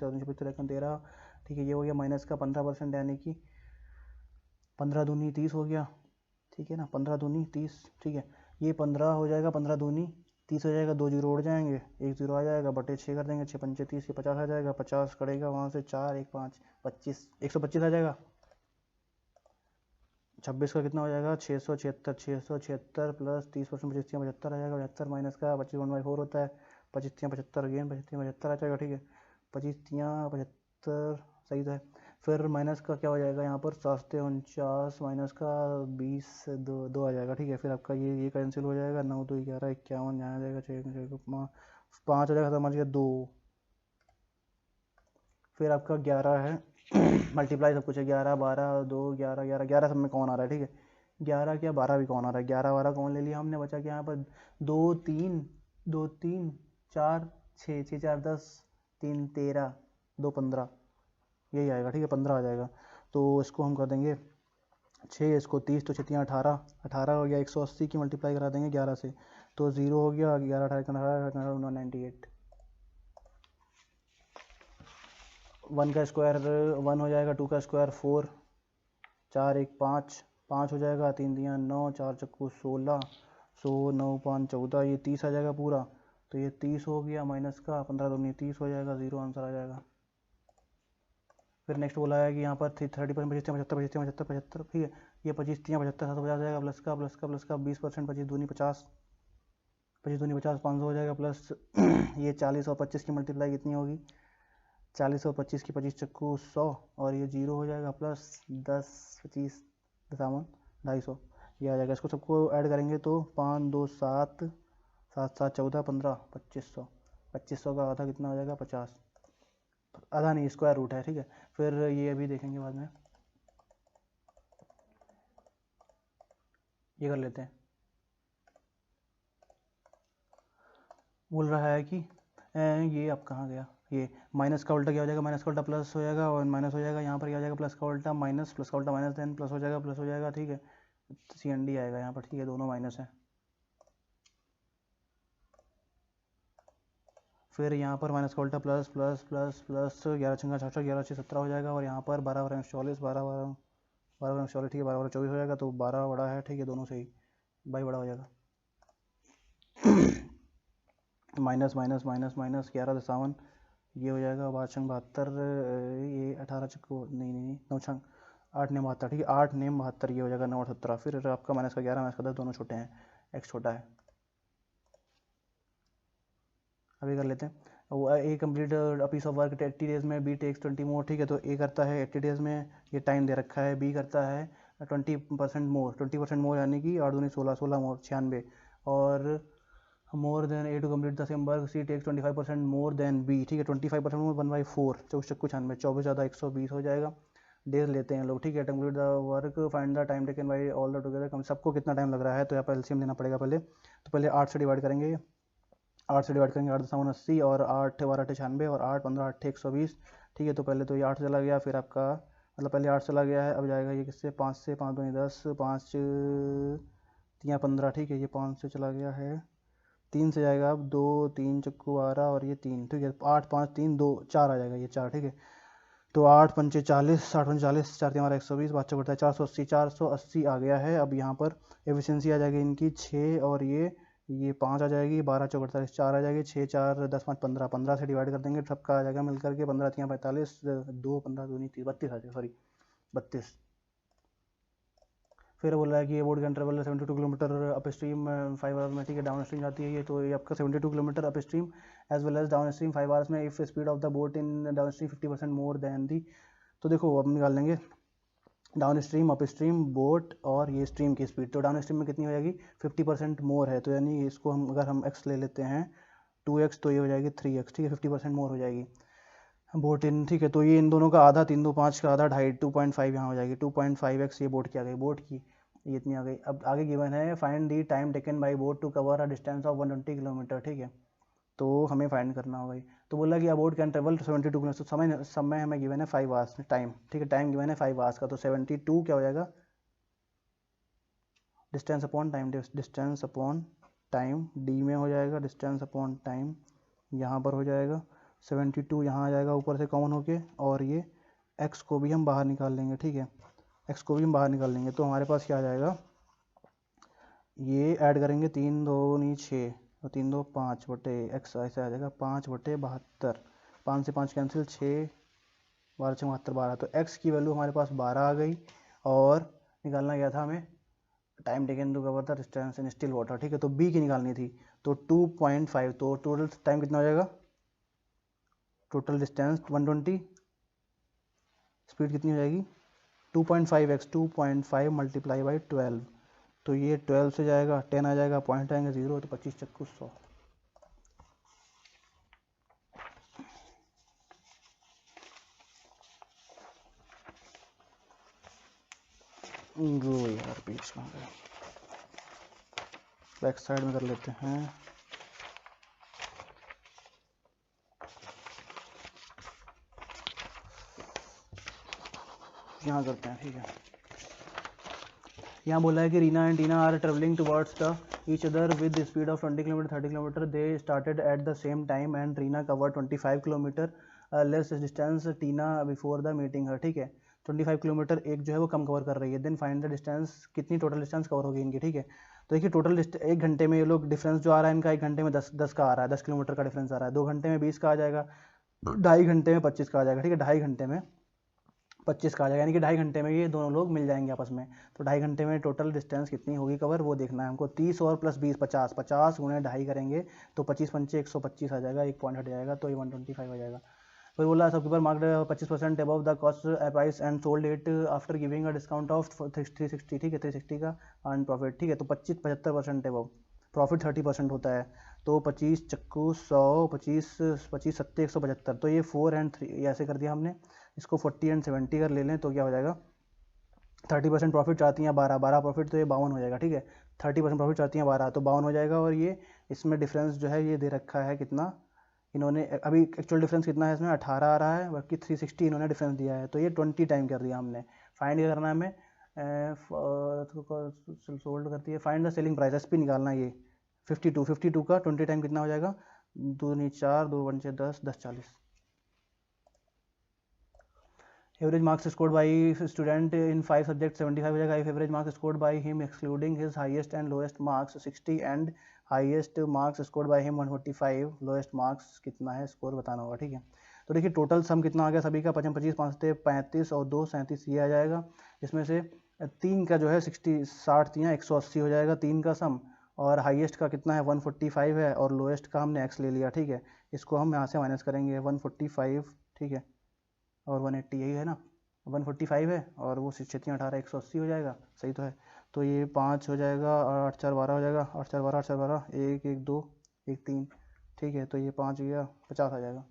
13 13, ठीक है, ये हो गया माइनस का 15%, यानी कि 15 दूनी 30 हो गया, ठीक है ना, 15 दूनी 30, ठीक है, ये 15 हो जाएगा, 15 दूनी 30 हो जाएगा, 2 जीरो उड़ जाएंगे, 1 जीरो आ जाएगा, बटे 6 कर देंगे, 6 पंचे 30, ये 50 आ जाएगा, 50 करेगा वहाँ से 4 1 5 25, 125 आ जाएगा, 26 का कितना हो जाएगा, 676 प्लस 30% 25 75 आ जाएगा, 75 माइनस का 25 1/4 होता है, 25 75 अगेन 25 75 आ जाएगा, ठीक है, 25 75 सही तो है। फिर माइनस का क्या हो जाएगा यहाँ पर, 749 माइनस का 20 दो आ जाएगा, ठीक है, फिर आपका ये कैंसिल हो जाएगा, 9 2 11 51 यहाँ आ जाएगा, 5 हो जाएगा, समझ गया 2, फिर आपका 11 है मल्टीप्लाई सब कुछ है, 11 12 2 11 11 11 सब में कौन आ रहा है, ठीक है, 11 क्या 12 भी कौन आ रहा है, 11 12 कौन ले लिया हमने, बचा क्या यहाँ पर 2 3 2 3 4 6 6 4 10 3 13 2 15, यही आएगा, ठीक है, 15 आ जाएगा, तो इसको हम कर देंगे 6, इसको 30, तो 6 18 18 हो गया, 180 की मल्टीप्लाई करा देंगे 11 से, तो 0 हो गया, 11 18 98, 1 का स्क्वायर 1 हो जाएगा, 2 का स्क्वायर 4, 4 1 5 5 हो जाएगा, 3 दिया 9, 4 चक्कू 16, 9 5 14, ये 30 आ जाएगा पूरा, तो ये 30 हो गया, माइनस का 15 दूनी 30 हो जाएगा, 0 आंसर आ जाएगा। फिर नेक्स्ट बोला है कि यहाँ पर 30% 75 ठीक है, ये 25 3 75 750 आ जाएगा, प्लस का 20%, 25 दूनी 50 500 हो जाएगा, प्लस ये 40 और 25 की मल्टीप्लाई कितनी होगी, 40 और 25 की 25 चक्कू 100, और ये 0 हो जाएगा, प्लस 10 25 57 250, ये आ जाएगा, इसको सबको ऐड करेंगे तो 5 2 7 7 7 14 15 2500 का आधा कितना हो जाएगा 50, आधा नहीं स्क्वायर रूट है, ठीक है, फिर ये अभी देखेंगे बाद में, ये कर लेते हैं, बोल रहा है कि ये अब कहाँ गया, ये माइनस का उल्टा क्या हो जाएगा, माइनस का उल्टा प्लस हो जाएगा, और माइनस हो जाएगा, यहाँ पर क्या हो जाएगा प्लस का उल्टा माइनस, प्लस का उल्टा माइनस, देन प्लस हो जाएगा, ठीक है, CND आएगा यहाँ पर, ठीक है, दोनों माइनस है, फिर यहाँ पर माइनस का उल्टा प्लस प्लस प्लस प्लस 11 छंगा 66 11 6 17 हो जाएगा, और यहाँ पर 12 12 40 12 12 40, ठीक है, 12 24 हो जाएगा, तो 12 बड़ा है, ठीक है, दोनों सही, बाई बड़ा हो जाएगा, माइनस माइनस माइनस माइनस 11 57, ये हो जाएगा 12 छंग 72, ये 18 चक्को नहीं 9 छंग 8 नेम 72, ठीक है, 8 नेम 72, ये हो जाएगा 9 17, फिर आपका माइनस का 11 माइनस का 10 दोनों छोटे हैं, x छोटा है, अभी कर लेते हैं, वो A complete a piece of work 80 days में, बी टेक्स 20 मोर, ठीक है, तो ए करता है 80 डेज में, ये टाइम दे रखा है, बी करता है 20% मोर यानी कि 8 दूनी 16 16 मोर 96, और more than A to complete the same work, C takes 25% more than B, ठीक है, 25% मोर 1/4 चौक 96, 24 ज़्यादा 120 हो जाएगा, डेज लेते हैं लोग, ठीक है, complete the work find the time taken by all the together, सबको कितना टाइम लग रहा है, तो यहाँ पर एलसीएम देना पड़ेगा पहले, तो पहले 8 से डिवाइड करेंगे, 8 से डिवाइड करेंगे, 8 10 80, और 8 12 96, और 8 15 8 120, ठीक है, तो पहले तो ये 8 चला गया, फिर आपका मतलब पहले 8 चला गया है, अब जाएगा ये किससे 5 से, 5 दूनी 10 5 3 15, ठीक है, ये 5 से चला गया है, 3 से जाएगा, अब 2 3 चक्कू 12, और ये 3, ठीक है, 8 5 3 2 4 आ जाएगा, ये 4, ठीक है, तो 8 पंचे 40 8 पंचे 40 4 3 120, बात बढ़ता है 480 आ गया है, अब यहाँ पर एफिशिएंसी आ जाएगी इनकी 6, और ये 5 आ जाएगी, 12 चौक 48 4 आ जाएगी, 6 4 10 5 15 15 से डिवाइड कर देंगे, सबका आ जाएगा मिलकर के 15 3 45 2 15 2 30 32 आ जाएगा, सॉरी 32, फिर बोला है कि ये boat can travel 72 kilometre up stream 5 hours में, ठीक है। डाउन स्ट्रीम जाती है ये, तो ये आपका 72 kilometre upstream as well as downstream 5 hours में if speed of the boat in downstream 50% more than the. तो देखो अब निकाल लेंगे downstream, upstream, boat और ये स्ट्रीम की स्पीड। तो डाउन स्ट्रीम में कितनी हो जाएगी, 50% मोर है, तो यानी इसको हम अगर हम एक्स ले लेते हैं 2x, तो ये हो जाएगी 3x, ठीक है। 50% मोर हो जाएगी बोट इन, ठीक है। तो ये इन दोनों का आधा, 3 2 5 का आधा, 2.5 2.5 यहाँ हो जाएगी, 2.5x ये बोट की आ गई, बोट की ये इतनी आ गई। अब आगे गिवन है find the time taken by boat to cover a distance of 120 kilometre, ठीक है। तो हमें फाइंड करना होगा। तो बोला कि बोट कैन ट्रेवल 72 किलोमीटर, समय हमें गिवन है 5 आवर्स टाइम, ठीक है। टाइम गिवन है 5 आवर्स का, तो 72 क्या हो जाएगा, distance upon time, distance upon time D में हो जाएगा, डिस्टेंस अपॉन टाइम यहाँ पर हो जाएगा, 72 यहाँ आ जाएगा ऊपर से कॉमन होके, और ये x को भी हम बाहर निकाल लेंगे, ठीक है। x को भी हम बाहर निकाल लेंगे, तो हमारे पास क्या आ जाएगा, ये ऐड करेंगे 3 2 नहीं 6 और 3 2 5 बटे x ऐसे आ जाएगा 5/72, 5 से 5 कैंसिल, 6 12 6 72 12, तो x की वैल्यू हमारे पास 12 आ गई। और निकालना गया था हमें time taken to cover the distance in still water, ठीक है। तो b की निकालनी थी, तो 2.5, तो टोटल टाइम कितना हो जाएगा, टोटल डिस्टेंस 120, स्पीड कितनी हो जाएगी 2.5x, 2.5 मल्टीप्लाई बाई 12, तो ये 12 से जाएगा 10 आ जाएगा, पॉइंट आएंगे 0, तो 25 चक्कू 100। यार पेज कहाँ गया, बैक साइड में कर लेते हैं। यहाँ करते हैं, ठीक है। यहाँ बोला है कि Reena and Tina are travelling towards the each other with speed of 20 kilometre 30 kilometre, they started at the same time and Reena cover 25 kilometre less distance Tina before the meeting her, ठीक है। 25 किलोमीटर एक जो है वो कम कवर कर रही है, देन फाइंड द डिस्टेंस, कितनी टोटल डिस्टेंस कवर होगी इनकी, ठीक है। तो देखिए टोटल एक घंटे में ये लोग डिफरेंस जो आ रहा है इनका, 1 घंटे में 10 का आ रहा है, 10 किलोमीटर का डिफरेंस आ रहा है, 2 घंटे में 20 का आ जाएगा, 2.5 घंटे में 25 का आ जाएगा, ठीक है। 2.5 घंटे में 25 का आ जाएगा, यानी कि 2.5 घंटे में ये दोनों लोग मिल जाएंगे आपस में। तो 2.5 घंटे में टोटल डिस्टेंस कितनी होगी कवर, वो देखना है हमको। 30 और प्लस 20 50, 50 गुणे 2.5 करेंगे तो 25 पंचे 125 आ जाएगा, एक पॉइंट हट जाएगा, तो ये 125 आ जाएगा। फिर बोला shopkeeper marked 25% above the cost price and sold it after giving a discount of 360, ठीक है, 360 का अर्न प्रॉफिट, ठीक है। तो 75% अबव, प्रॉफिट 30% होता है, तो 25 चक्कू 100, 25 25 सत्ते 175, तो ये 4 एंड 3 ऐसे कर दिया हमने। इसको 40 एंड 70 अगर ले लें तो क्या हो जाएगा, 30% प्रॉफिट चाहती हैं 12 प्रॉफिट, तो ये 52 हो जाएगा, ठीक है। 30% प्रॉफिट चाहती हैं 12, तो 52 हो जाएगा। और ये इसमें डिफरेंस जो है ये दे रखा है कितना, इन्होंने अभी एक्चुअल डिफरेंस कितना है इसमें 18 आ रहा है, बाकी 360 इन्होंने डिफरेंस दिया है, तो ये 20 टाइम कर दिया हमने। फाइंड करना है हमें, सोल्ड करती है, find the selling price, SP निकालना है ये 52 का 20 टाइम कितना हो जाएगा, 2 नहीं 4 2 1 6 10 10 40। Average marks scored by student in 5 subject 75 हो जाएगा। If average marks scored by him excluding his highest and lowest marks 60 and highest marks scored by him 145, lowest marks कितना है स्कोर बताना होगा, ठीक है। तो देखिए टोटल सम कितना आ गया सभी का, 25 25 5 35 और 2 37 ये आ जाएगा। इसमें से 3 का जो है 60 3 180 हो जाएगा 3 का सम, और हाईएस्ट का कितना है 145 है, और लोएस्ट का हमने एक्स ले लिया, ठीक है। इसको हम यहाँ से माइनस करेंगे 145, ठीक है, और 180 यही है ना, 145 है, और वो 6 3 18 180 हो जाएगा, सही तो है। तो ये 5 हो जाएगा, 8 4 12 हो जाएगा, 8 4 12 8 4 12 1 1 2 1 3, ठीक है। तो ये 5 गया 50 आ जाएगा।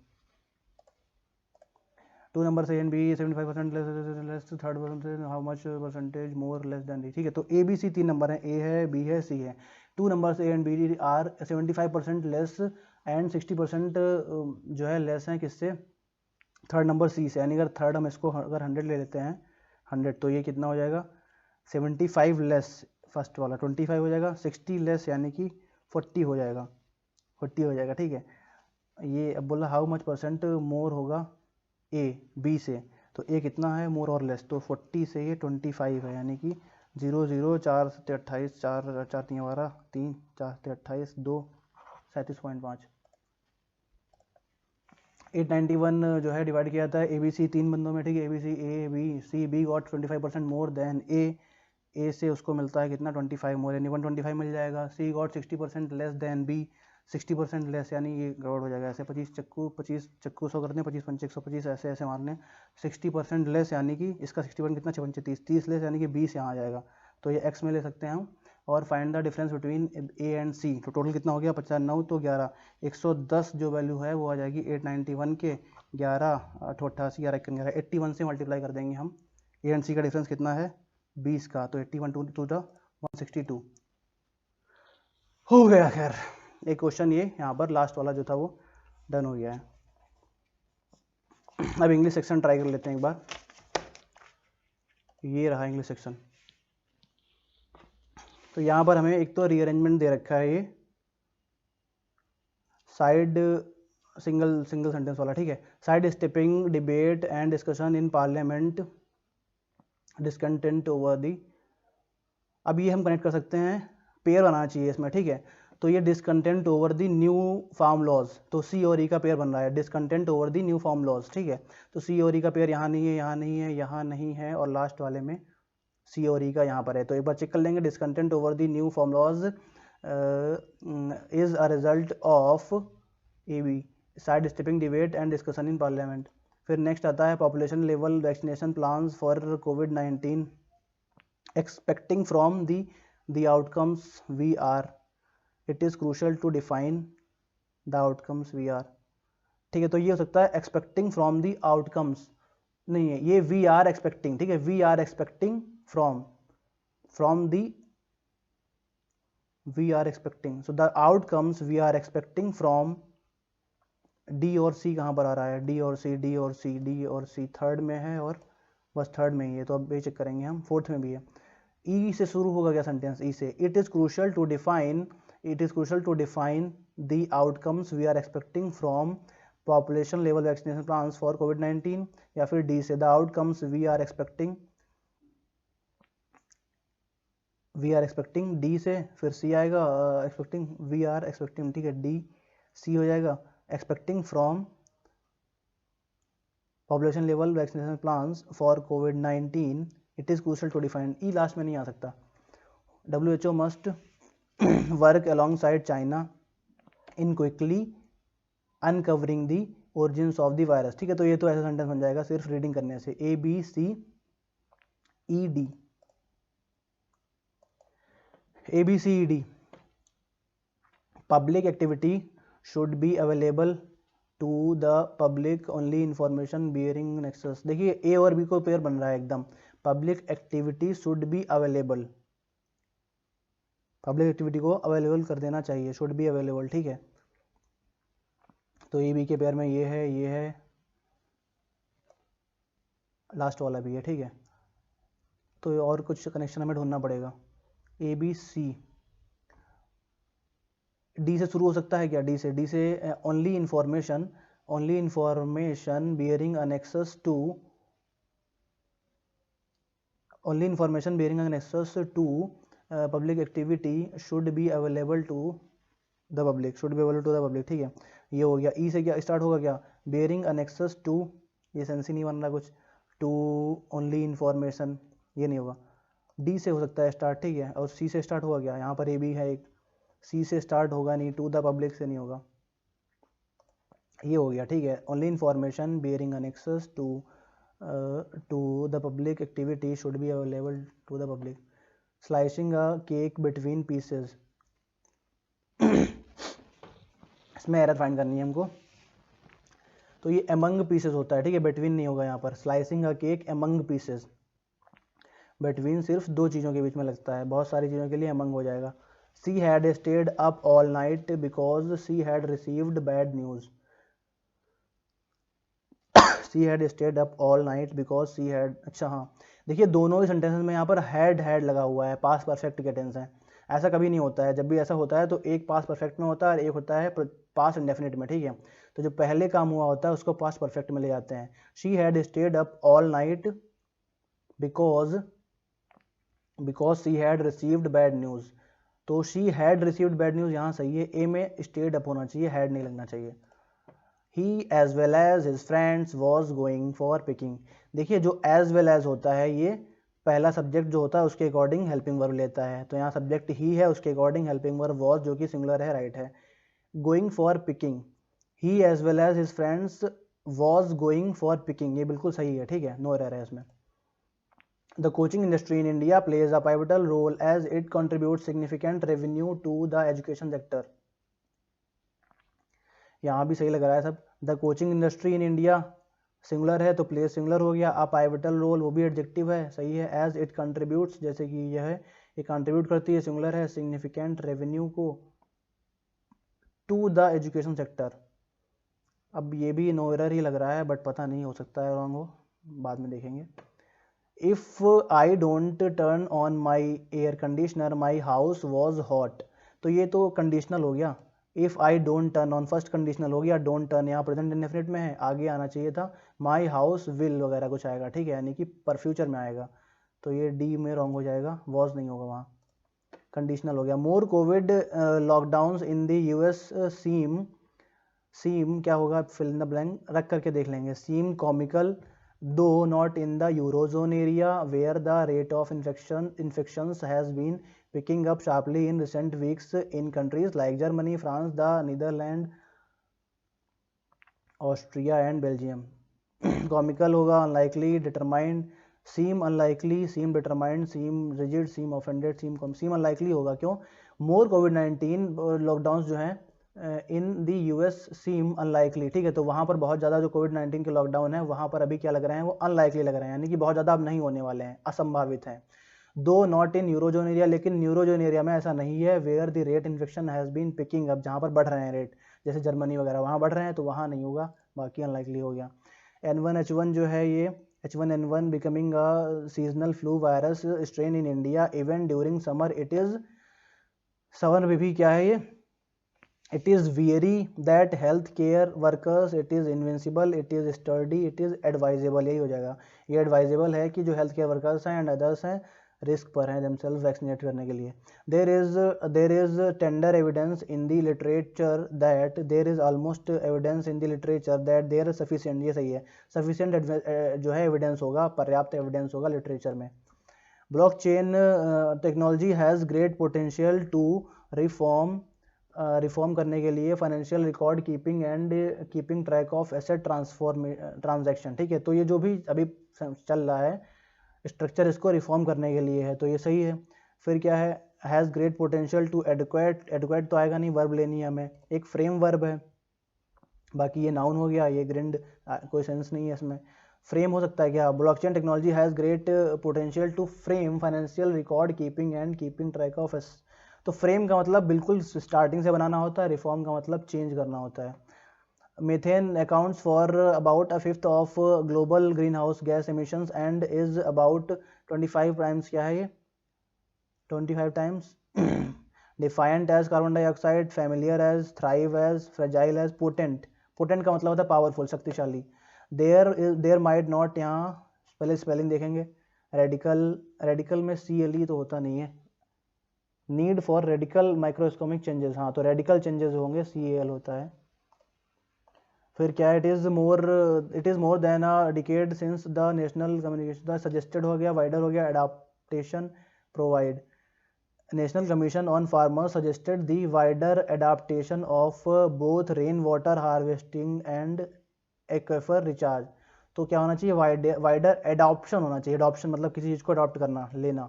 2 नंबर से and B 75% less third person how much percentage more less than D, ठीक है। तो ए बी सी 3 नंबर हैं, ए है बी है सी है। 2 नंबर से A and B are 75% less and 60% जो है लेस हैं किससे, थर्ड नंबर सी से, यानी अगर थर्ड हम इसको अगर 100 ले लेते हैं 100, तो ये कितना हो जाएगा 75 लेस, फर्स्ट वाला 25 हो जाएगा, 60 लेस यानी कि 40 हो जाएगा, 40 हो जाएगा, ठीक है। ये अब बोला हाउ मच परसेंट मोर होगा ए बी से, तो ए कितना है मोर और लेस, तो 40 से ये 25 है, यानी कि 0 0 4 7 28 4 4 3 12 3 4 7 28 2 37.5, 891 जो है डिवाइड किया था ए बी सी 3 बंदों में, ठीक है। A B C B got 25% more than A, A से उसको मिलता है कितना 25 मोर, यानी 125 मिल जाएगा। C got 60% less than B, 60% less यानी ये गड़बड़ हो जाएगा ऐसे, 25 चक्कू 100 करते हैं, 25 पंचे 125 ऐसे ऐसे मारने, 60% लेस यानी कि इसका 60% कितना 6 पंचे 30, 30 लेस यानी कि 20 यहाँ आ जाएगा, तो ये एक्स में ले सकते हैं हम। और find the difference between A and C, तो टोटल कितना हो गया 59 तो 11, 110 जो वैल्यू है वो आ जाएगी 891 के 11 88 11 81 से मल्टीप्लाई कर देंगे हम। ए एंड सी का डिफरेंस कितना है 20 का, तो 81 टू द 162 हो गया। खैर एक क्वेश्चन ये यहाँ पर लास्ट वाला जो था वो डन हो गया है। अब इंग्लिश सेक्शन ट्राई कर लेते हैं एक बार। ये रहा इंग्लिश सेक्शन। तो यहाँ पर हमें एक तो रीअरेंजमेंट दे रखा है, ये साइड सिंगल सेंटेंस वाला, ठीक है। Side stepping debate and discussion in parliament, discontent over दी। अब ये हम कनेक्ट कर सकते हैं, पेयर बनाना चाहिए इसमें, ठीक है। तो ये discontent over the new farm laws, तो सी और ई का पेयर बन रहा है, discontent over the new farm laws, ठीक है। तो सी और ई का पेयर यहाँ नहीं है, यहाँ नहीं है, यहाँ नहीं है, और लास्ट वाले में सी और ई का यहाँ पर है। तो एक बार चेक कर लेंगे, discontent over the new farm laws is a result of A B, side stepping debate and discussion in parliament. फिर नेक्स्ट आता है population level vaccination plans for कोविड-19 expecting from the outcomes we are, it is crucial to define the outcomes we are, ठीक है। तो ये हो सकता है एक्सपेक्टिंग फ्रॉम द आउटकम्स, नहीं है ये वी आर एक्सपेक्टिंग, ठीक है। We are expecting from the, we are expecting, so the outcomes we are expecting from. D और सी कहाँ पर आ रहा है, डी और सी, डी और सी, डी और सी थर्ड में है, और बस थर्ड में ही है, तो अब ये चेक करेंगे हम, फोर्थ में भी है। ई से शुरू होगा क्या सेंटेंस, ई से, it is crucial to define, it is crucial to define the outcomes we are expecting from population level vaccination plans for कोविड-19, या फिर डी से the outcomes we are expecting, we are expecting D से, फिर सी आएगा एक्सपेक्टिंग, वी आर एक्सपेक्टिंग, ठीक है, डी सी हो जाएगा, expecting from population level vaccination plans for कोविड-19 it is crucial to define, E last में नहीं आ सकता। WHO must work alongside China in quickly uncovering the origins of the virus, ठीक है। तो ये तो ऐसा सेंटेंस बन जाएगा सिर्फ रीडिंग करने से, A B C E D, A B C E D. Public activity should be available to the public only information bearing nexus, देखिए ए और बी को पेयर बन रहा है एकदम, public activity should be available, public activity को अवेलेबल कर देना चाहिए, शुड बी अवेलेबल, ठीक है। तो ए बी के पेयर में ये है, लास्ट वाला भी है, ठीक है। तो और कुछ कनेक्शन हमें ढूंढना पड़ेगा। ए बी सी, डी से शुरू हो सकता है क्या, डी से only information bearing a nexus to, only information bearing a nexus to public activity should be available to the public, should be available to the public, ठीक है। ये हो गया। ई से क्या स्टार्ट होगा, क्या बियरिंग अनेक्सस टू, ये सेंस ही नहीं बन रहा कुछ, टू ओनली इंफॉर्मेशन, ये नहीं होगा। डी से हो सकता है स्टार्ट, ठीक है। और सी से स्टार्ट होगा क्या, यहाँ पर ए भी है एक, सी से स्टार्ट होगा नहीं, टू द पब्लिक से नहीं होगा, ये हो गया, ठीक है। Only information bearing a nexus to the public activity should be available to the public. Slicing a cake between pieces, इसमें एरर फाइंड करनी है हमको, तो ये एमंग पीसेस होता है, ठीक है, बिटवीन नहीं होगा यहाँ पर। Slicing a cake among pieces, between सिर्फ दो चीज़ों के बीच में लगता है, बहुत सारी चीज़ों के लिए एमंग हो जाएगा। She had stayed up all night because she had received bad news, she had stayed up all night because she had, अच्छा हाँ, देखिए दोनों ही सेंटेंसेस में यहाँ पर हैड लगा हुआ है, पास्ट परफेक्ट के टेंस है। ऐसा कभी नहीं होता है, जब भी ऐसा होता है तो एक पास्ट परफेक्ट में होता है और एक होता है पास्ट इंडेफिनिट में, ठीक है। तो जो पहले काम हुआ होता है उसको पास्ट परफेक्ट में ले जाते हैं। She had stayed up all night because she had received bad news, तो she had received bad news यहाँ सही है, ए में स्टेड अप होना चाहिए, हैड नहीं लगना चाहिए। He as well as his friends was going for picking, देखिए जो एज वेल एज होता है ये पहला सब्जेक्ट जो होता है उसके अकॉर्डिंग हेल्पिंग वर्ब लेता है, तो यहाँ सब्जेक्ट ही है, उसके अकॉर्डिंग हेल्पिंग वर्ब वॉज जो कि सिंगुलर है, राइट है। Going for picking, he as well as his friends was going for picking, ये बिल्कुल सही है, ठीक है, नो एरर है इसमें। The coaching industry in India plays a pivotal role as it contributes significant revenue to the education sector. यहाँ भी सही लग रहा है सब। The coaching industry in India singular है तो प्लेस सिंगुलर हो गया। अ पाइवटल रोल वो भी एडजेक्टिव है, सही है। एज इट कंट्रीब्यूट्स जैसे कि यह है, ये कंट्रीब्यूट करती है, सिंगुलर है। सिग्निफिकेंट रेवेन्यू को टू द एजुकेशन सेक्टर, अब ये भी नो एरर ही लग रहा है, बट पता नहीं, हो सकता है रॉन्ग हो, बाद में देखेंगे। If I don't turn on my air conditioner my house was hot, तो ये तो कंडीशनल हो गया। If I don't turn on first conditional हो गया, डोंट टर्न यहाँ प्रेजेंट इंडेफिनिट में है, आगे आना चाहिए था माई हाउस विल वगैरह कुछ आएगा, ठीक है, यानी कि पर फ्यूचर में आएगा, तो ये डी में रॉन्ग हो जाएगा, वॉज नहीं होगा वहाँ, कंडीशनल हो गया। More COVID lockdown in the US seem क्या होगा, फिल इन द ब्लैंक रख करके देख लेंगे। Seem comical though not in the Eurozone area where the rate of infections has been picking up sharply in recent weeks in countries like Germany, France, the Netherlands, Austria and Belgium. Comical होगा, अनलाइकली, डिटरमाइंड, सीम अनलाइकली, सीम डिटरमाइंड, सीम रिजिड, सीम ऑफेंडेड, सीम अनलाइकली होगा, क्यों, मोर कोविड-19 लॉकडाउन जो हैं इन दी यूएस सीम अनलाइकली, ठीक है, तो वहाँ पर बहुत ज़्यादा जो कोविड-19 के लॉकडाउन है वहाँ पर अभी क्या लग रहे हैं, वो अनलाइकली लग रहे हैं, यानी कि बहुत ज़्यादा अब नहीं होने वाले हैं, असंभावित हैं। Though not in Eurozone area, लेकिन यूरोजोन एरिया में ऐसा नहीं है, where the rate infection has been picking up, जहाँ पर बढ़ रहे हैं रेट, जैसे जर्मनी वगैरह वहाँ बढ़ रहे हैं, तो वहाँ नहीं होगा, बाकी अनलाइकली हो गया। N1H1 जो है ये H1N1 becoming a seasonal flu virus strain in India even during summer, it is summer में भी क्या है ये, it is weary that health care workers, it is invincible, it is sturdy, it is advisable, यही हो जाएगा। ये एडवाइजेबल है कि जो हेल्थ केयर वर्कर्स हैं एंड अदर्स हैं रिस्क पर हैं देमसेल्फ वैक्सीनेट करने के लिए। There is tender evidence in the literature that, there is almost evidence in the literature that there sufficient, ये सही है, सफिशिएंट जो है एविडेंस होगा, पर्याप्त एविडेंस होगा लिटरेचर में। Blockchain technology has great potential to reform करने के लिए financial record keeping and keeping track of asset transaction, ठीक है, तो ये जो भी अभी चल रहा है स्ट्रक्चर इसको रिफॉर्म करने के लिए है, तो ये सही है। फिर क्या है, has great potential to educate तो आएगा नहीं, वर्ब लेनी है हमें, एक फ्रेम वर्ब है, बाकी ये नाउन हो गया, ये ग्रिंड कोई सेंस नहीं है इसमें। फ्रेम हो सकता है क्या, blockchain technology has great potential to frame financial record keeping and keeping track of, तो फ्रेम का मतलब बिल्कुल स्टार्टिंग से बनाना होता है, रिफॉर्म का मतलब चेंज करना होता है। Methane accounts for about a fifth of global green house gas emissions and is about 25 times, क्या है ये 25 times defined as carbon dioxide, familiar as, thrive as, fragile as, potent, potent का मतलब होता है पावरफुल, शक्तिशाली। देयर माइट नॉट, यहाँ पहले स्पेलिंग देखेंगे, रेडिकल में CLE तो होता नहीं है, need for radical microscopic changes, हाँ तो रेडिकल चेंजेस होंगे, CAL होता है। फिर क्या, it is more than a decade since the national communication, suggested हो गया, वाइडर हो गया, adaptation provide, national commission on farmers suggested the wider adaptation of both rain water harvesting and aquifer recharge, तो क्या होना चाहिए, वाइडर एडॉप्शन होना चाहिए, एडॉप्शन मतलब किसी चीज़ को अडॉप्ट करना, लेना,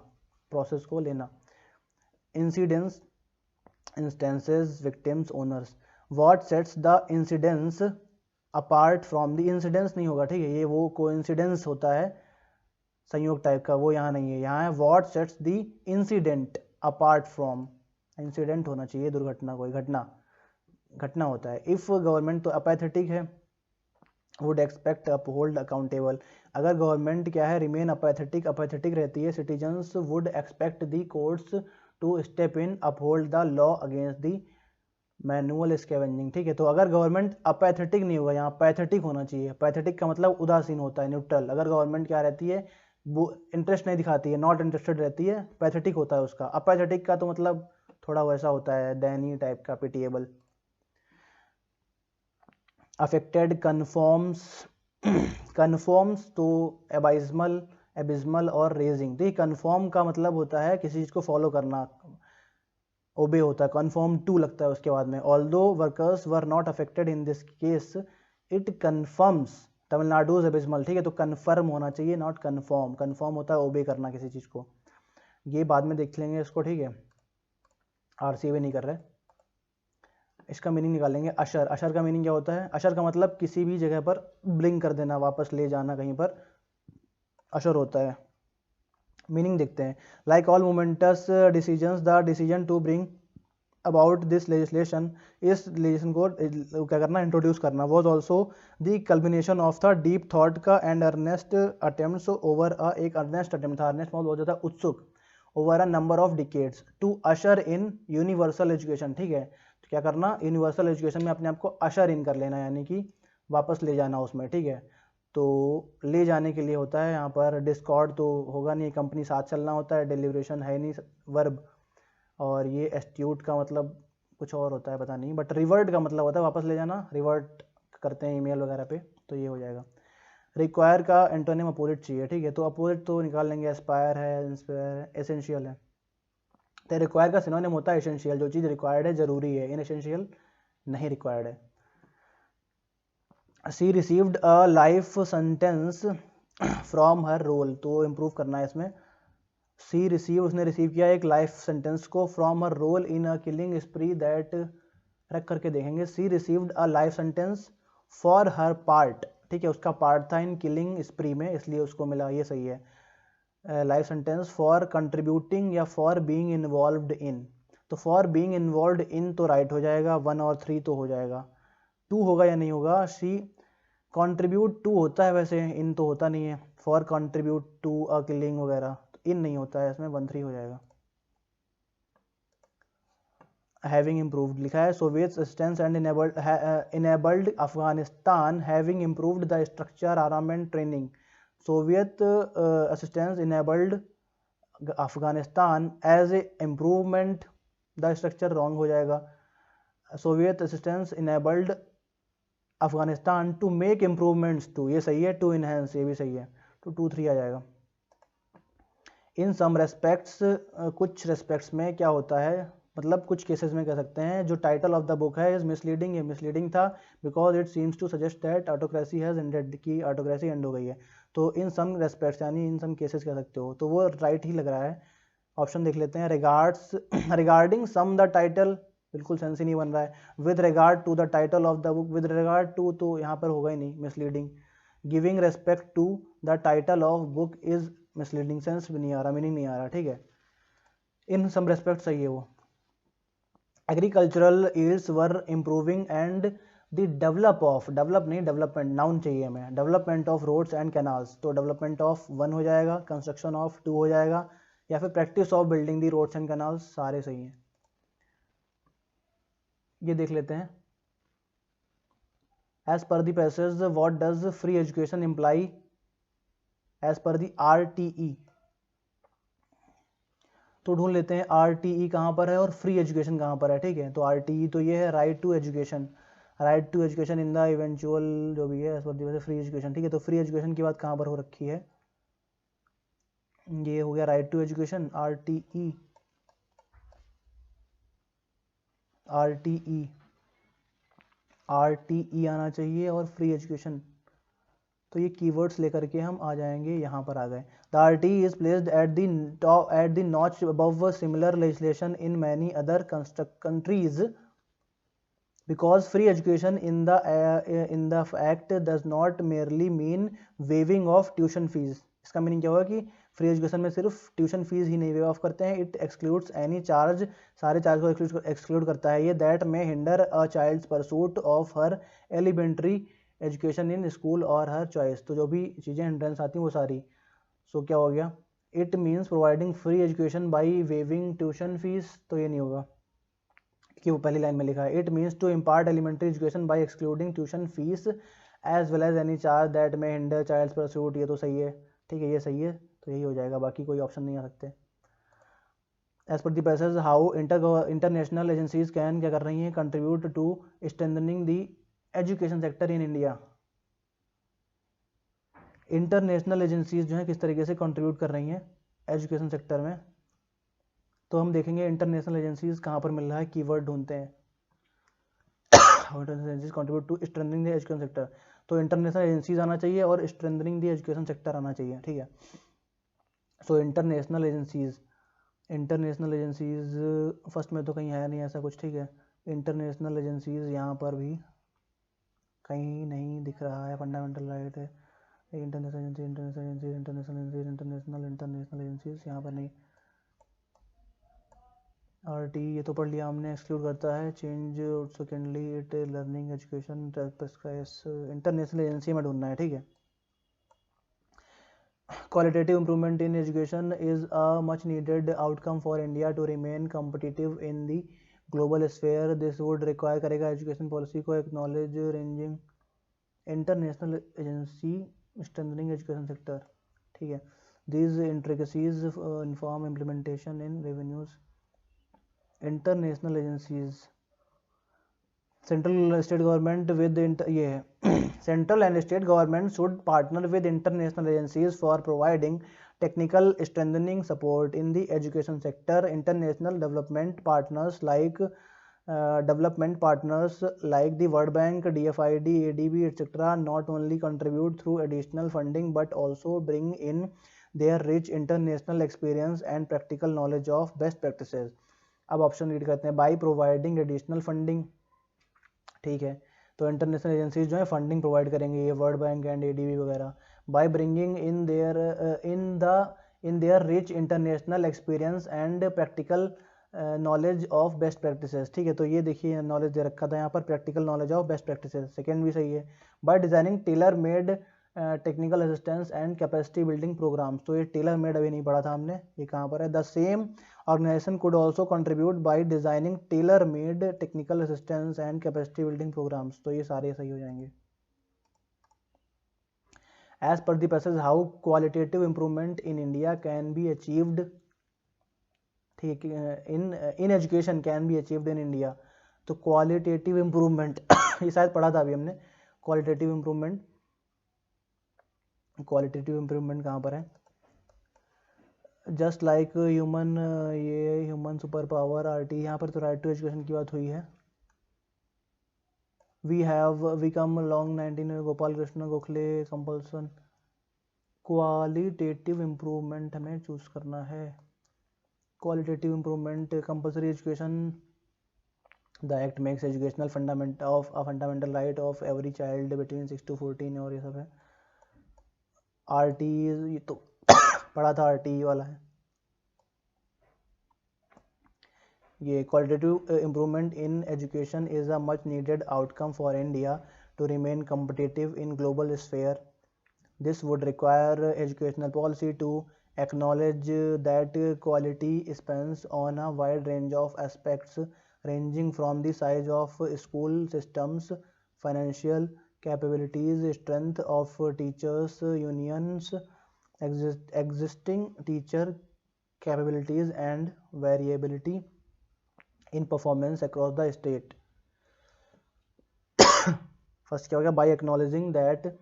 प्रोसेस को लेना। Incidence, instances, victims, owners, what sets the incidence apart from, the incidence नहीं होगा, ठीक है, ये वो कोइंसिडेंस होता है संयोग टाइप का, वो यहाँ नहीं है, यहाँ है what sets the incident apart from, incident होना चाहिए, दुर्घटना, कोई घटना होता है। इफ़ गवर्नमेंट तो अपैथेटिक है, वुड एक्सपेक्ट अपहोल्ड अकाउंटेबल, अगर गवर्नमेंट क्या है रिमेन अपैथेटिक रहती है, citizens would expect the courts to step in uphold the law against the manual scavenging, ठीक है, तो अगर गवर्नमेंट अपैथेटिक नहीं होगा, यहाँ पैथेटिक होना चाहिए, पैथेटिक का मतलब उदासीन होता है, न्यूट्रल, अगर गवर्नमेंट क्या रहती है वो इंटरेस्ट नहीं दिखाती है, नॉट इंटरेस्टेड रहती है, पैथेटिक होता है उसका। अपैथेटिक का तो मतलब थोड़ा वैसा होता है, दयनीय टाइप का, पिटिएबल। अफेक्टेड, कन्फॉर्म्स तो एबाइजमल, एबिस्मल और रेजिंग। देखिए कन्फर्म का मतलब होता है किसी चीज़ को फॉलो करना, ओबे होता है, कन्फर्म टू लगता है उसके बाद में। Although workers were not affected in this case it confirms Tamil Nadu's abysmal. ठीक है, तो कन्फर्म होना चाहिए, नॉट कन्फर्म। कन्फर्म होता है ओबे करना किसी चीज़ को, ये बाद में देख लेंगे इसको। ठीक है, आरसीए नहीं कर रहे। इसका मीनिंग निकालेंगे। अशर, अशर का मीनिंग क्या होता है? अशर का मतलब किसी भी जगह पर ब्लिंक कर देना, वापस ले जाना कहीं पर, अशर होता है। मीनिंग देखते हैं। Like all momentous decisions the decision to bring about this legislation, इस लेजिस्लेशन को क्या करना, इंट्रोड्यूस करना, was also the culmination of the deep thought का and earnest attempts over a, एक अर्नेस्ट अटेम्प्ट था, अर्नेस्ट बहुत ज़्यादा उत्सुक, over a number of decades to usher in universal education. ठीक है, तो क्या करना, यूनिवर्सल एजुकेशन में अपने आप को अशर इन कर लेना, यानी कि वापस ले जाना उसमें। ठीक है, तो ले जाने के लिए होता है यहाँ पर डिस्कॉर्ड तो होगा नहीं, कंपनी साथ चलना होता है, डिलीवरेशन है नहीं वर्ब, और ये एस्ट्यूट का मतलब कुछ और होता है पता नहीं, बट रिवर्ट का मतलब होता है वापस ले जाना, रिवर्ट करते हैं ईमेल वगैरह पे, तो ये हो जाएगा। रिक्वायर का एंटोनिम अपोजिट चाहिए। ठीक है, तो अपोजिट तो निकाल लेंगे, एस्पायर है, इंस्पायर है, एसेंशियल है। तो रिक्वायर का सिनोनिम होता है एसेंशियल, जो चीज़ रिक्वायर्ड है, ज़रूरी है, इन एसेंशियल नहीं रिक्वायर्ड है। She received a life sentence from her role, तो इम्प्रूव करना है इसमें। सी रिसीव, उसने रिसीव किया एक लाइफ सेंटेंस को, from her role in a killing spree that, रख करके देखेंगे। She received a life sentence for her part. ठीक है, उसका पार्ट था इन किलिंग स्प्री में, इसलिए उसको मिला, ये सही है। लाइफ सेंटेंस फॉर कंट्रीब्यूटिंग या फॉर बीइंग इन्वॉल्व्ड इन, तो फॉर बीइंग इन्वॉल्व्ड इन तो राइट हो जाएगा, 1 और 3 तो हो जाएगा। 2 होगा या नहीं होगा? सी कंट्रीब्यूट 2 होता है वैसे, इन तो होता नहीं है। For contribute to a killing वगैरह, तो इन नहीं होता है इसमें, 1 3 हो जाएगा। हैविंग इम्प्रूव्ड लिखा है, Soviet assistance and enabled Afghanistan having improved the structure armament training. Soviet assistance enabled Afghanistan as a improvement the structure, wrong हो जाएगा। Soviet assistance enabled Afghanistan to make improvements to, ये सही है, टू इनहेंस, ये भी सही है, तो 2 3 आ जाएगा। इन सम रेस्पेक्ट्स, कुछ रेस्पेक्ट्स में क्या होता है, मतलब कुछ केसेस में कह सकते हैं, जो टाइटल ऑफ द बुक है इज मिसलीडिंग, ये मिसलीडिंग था, because it seems to suggest that autocracy has ended, की ऑटोक्रेसी एंड हो गई है। तो इन सम रेस्पेक्ट्स यानी इन सम केसेस कह सकते हो, तो वो राइट ही लग रहा है। ऑप्शन देख लेते हैं। Regards, regarding some the title, बिल्कुल सेंस ही नहीं बन रहा है। With regard to the title of the book, with regard to तो यहाँ पर होगा ही नहीं, misleading. Giving respect to the title of book is misleading, sense भी नहीं आ रहा, मीनिंग नहीं आ रहा। ठीक है, इन सम रेस्पेक्ट सही है वो। Agricultural yields were improving and the develop of, develop नहीं डेवलपमेंट, नाउन चाहिए हमें, development of roads and canals, तो डेवलपमेंट ऑफ 1 हो जाएगा, कंस्ट्रक्शन ऑफ 2 हो जाएगा, या फिर practice of building the roads and canals, सारे सही हैं। ये देख लेते हैं। As per the passage what does free education imply as per the RTE, तो ढूंढ लेते हैं RTE कहाँ पर है और फ्री एजुकेशन कहाँ पर है। ठीक है, तो RTE तो ये है right to education, right to education in the eventual जो भी है as per the free education. ठीक है, तो फ्री एजुकेशन की बात कहाँ पर हो रखी है, ये हो गया right to education, RTE, RTE, RTE आना चाहिए, और फ्री एजुकेशन, तो ये कीवर्ड्स लेकर के हम आ जाएंगे, यहाँ पर आ गए। The RTE is placed at the notch above similar legislation in many other countries because free education in the act does not merely mean waiving of tuition fees. इसका मीनिंग क्या होगा कि फ्री एजुकेशन में सिर्फ ट्यूशन फीस ही नहीं वेव ऑफ करते हैं, इट एक्सक्लूड्स एनी चार्ज, सारे चार्ज को एक्सक्लूड करता है ये, that may hinder a child's pursuit of her elementary education in school और हर चॉइस, तो जो भी चीज़ें हिंड्रेंस आती हैं वो सारी। सो क्या हो गया, it means providing free education by waiving tuition fees, तो ये नहीं होगा कि वो पहली लाइन में लिखा है। It means to impart elementary education by excluding tuition fees as well as any charge that may hinder child's pursuit, ये तो सही है। ठीक है, ये सही है, तो यही हो जाएगा, बाकी कोई ऑप्शन नहीं आ सकते। As per the passage how international agencies can, क्या कर रही हैं, contribute to strengthening the education sector in India. International agencies जो हैं किस तरीके से कंट्रीब्यूट कर रही हैं एजुकेशन सेक्टर में, तो हम देखेंगे इंटरनेशनल एजेंसीज कहाँ पर मिल रहा है, कीवर्ड ढूंढते हैं। International agencies contribute to strengthening the education sector, तो इंटरनेशनल एजेंसीज आना चाहिए और स्ट्रेंथनिंग द एजुकेशन सेक्टर आना चाहिए, ठीक है। सो इंटरनेशनल एजेंसीज फर्स्ट में तो कहीं है नहीं ऐसा कुछ, ठीक है। इंटरनेशनल एजेंसीज यहाँ पर भी कहीं नहीं दिख रहा है, फंडामेंटल राइट है, इंटरनेशनल एजेंसीज यहाँ पर नहीं। RT ये तो पढ़ लिया हमने, एक्सक्लूड करता है change, secondly it learning education, international agency में ढूंढना है, ठीक है। Qualitative improvement in education is a much needed outcome for India to remain competitive in the global sphere. This would require करेगा education policy को acknowledge ranging international agency strengthening education sector, ठीक है। These intricacies inform implementation in revenues. International agencies, central state government with ये है central and state government should partner with international agencies for providing technical strengthening support in the education sector. International development partners like the world bank, DFID, ADB etc. not only contribute through additional funding but also bring in their rich international experience and practical knowledge of best practices. अब ऑप्शन रीड करते हैं, बाई प्रोवाइडिंग एडिशनल फंडिंग, ठीक है। तो इंटरनेशनल एजेंसीज जो है फंडिंग प्रोवाइड करेंगे, ये वर्ल्ड बैंक एंड ADB वगैरह। By bringing in their rich international experience and practical knowledge of best practices, ठीक है। तो ये देखिए नॉलेज दे रखा था यहाँ पर, practical knowledge of best practices, second भी सही है। By designing tailor made technical assistance and capacity building programmes, तो ये टेलर मेड अभी नहीं पढ़ा था हमने, ये कहाँ पर है। The same organisation could also contribute by designing tailor made technical assistance and capacity building programmes, तो ये सारे सही हो जाएंगे। As per the passage how qualitative improvement in India can be achieved, ठीक है, in education can be achieved in India, तो क्वालिटेटिव इंप्रूवमेंट ये शायद पढ़ा था अभी हमने, क्वालिटेटिव इंप्रूवमेंट कहाँ पर है। जस्ट लाइक ह्यूमन, ये ह्यूमन सुपर पावर RT, यहाँ पर तो राइट टू एजुकेशन की बात हुई है। We have become long 19 Gopal Krishna Gokhale compulsion, qualitative improvement हमें चूज करना है। Qualitative improvement compulsory education, the act makes educational fundamental right of every child between 6 to 14, और ये सब है। RT ये तो पढ़ा था, RT वाला है ये। Qualitative improvement in education is a much needed outcome for India to remain competitive in global sphere. This would require educational policy to acknowledge that quality spans on a wide range of aspects ranging from the size of school systems, financial capabilities, strength of teachers unions, existing teacher capabilities and variability in performance across the state. First क्या हो गया, by acknowledging that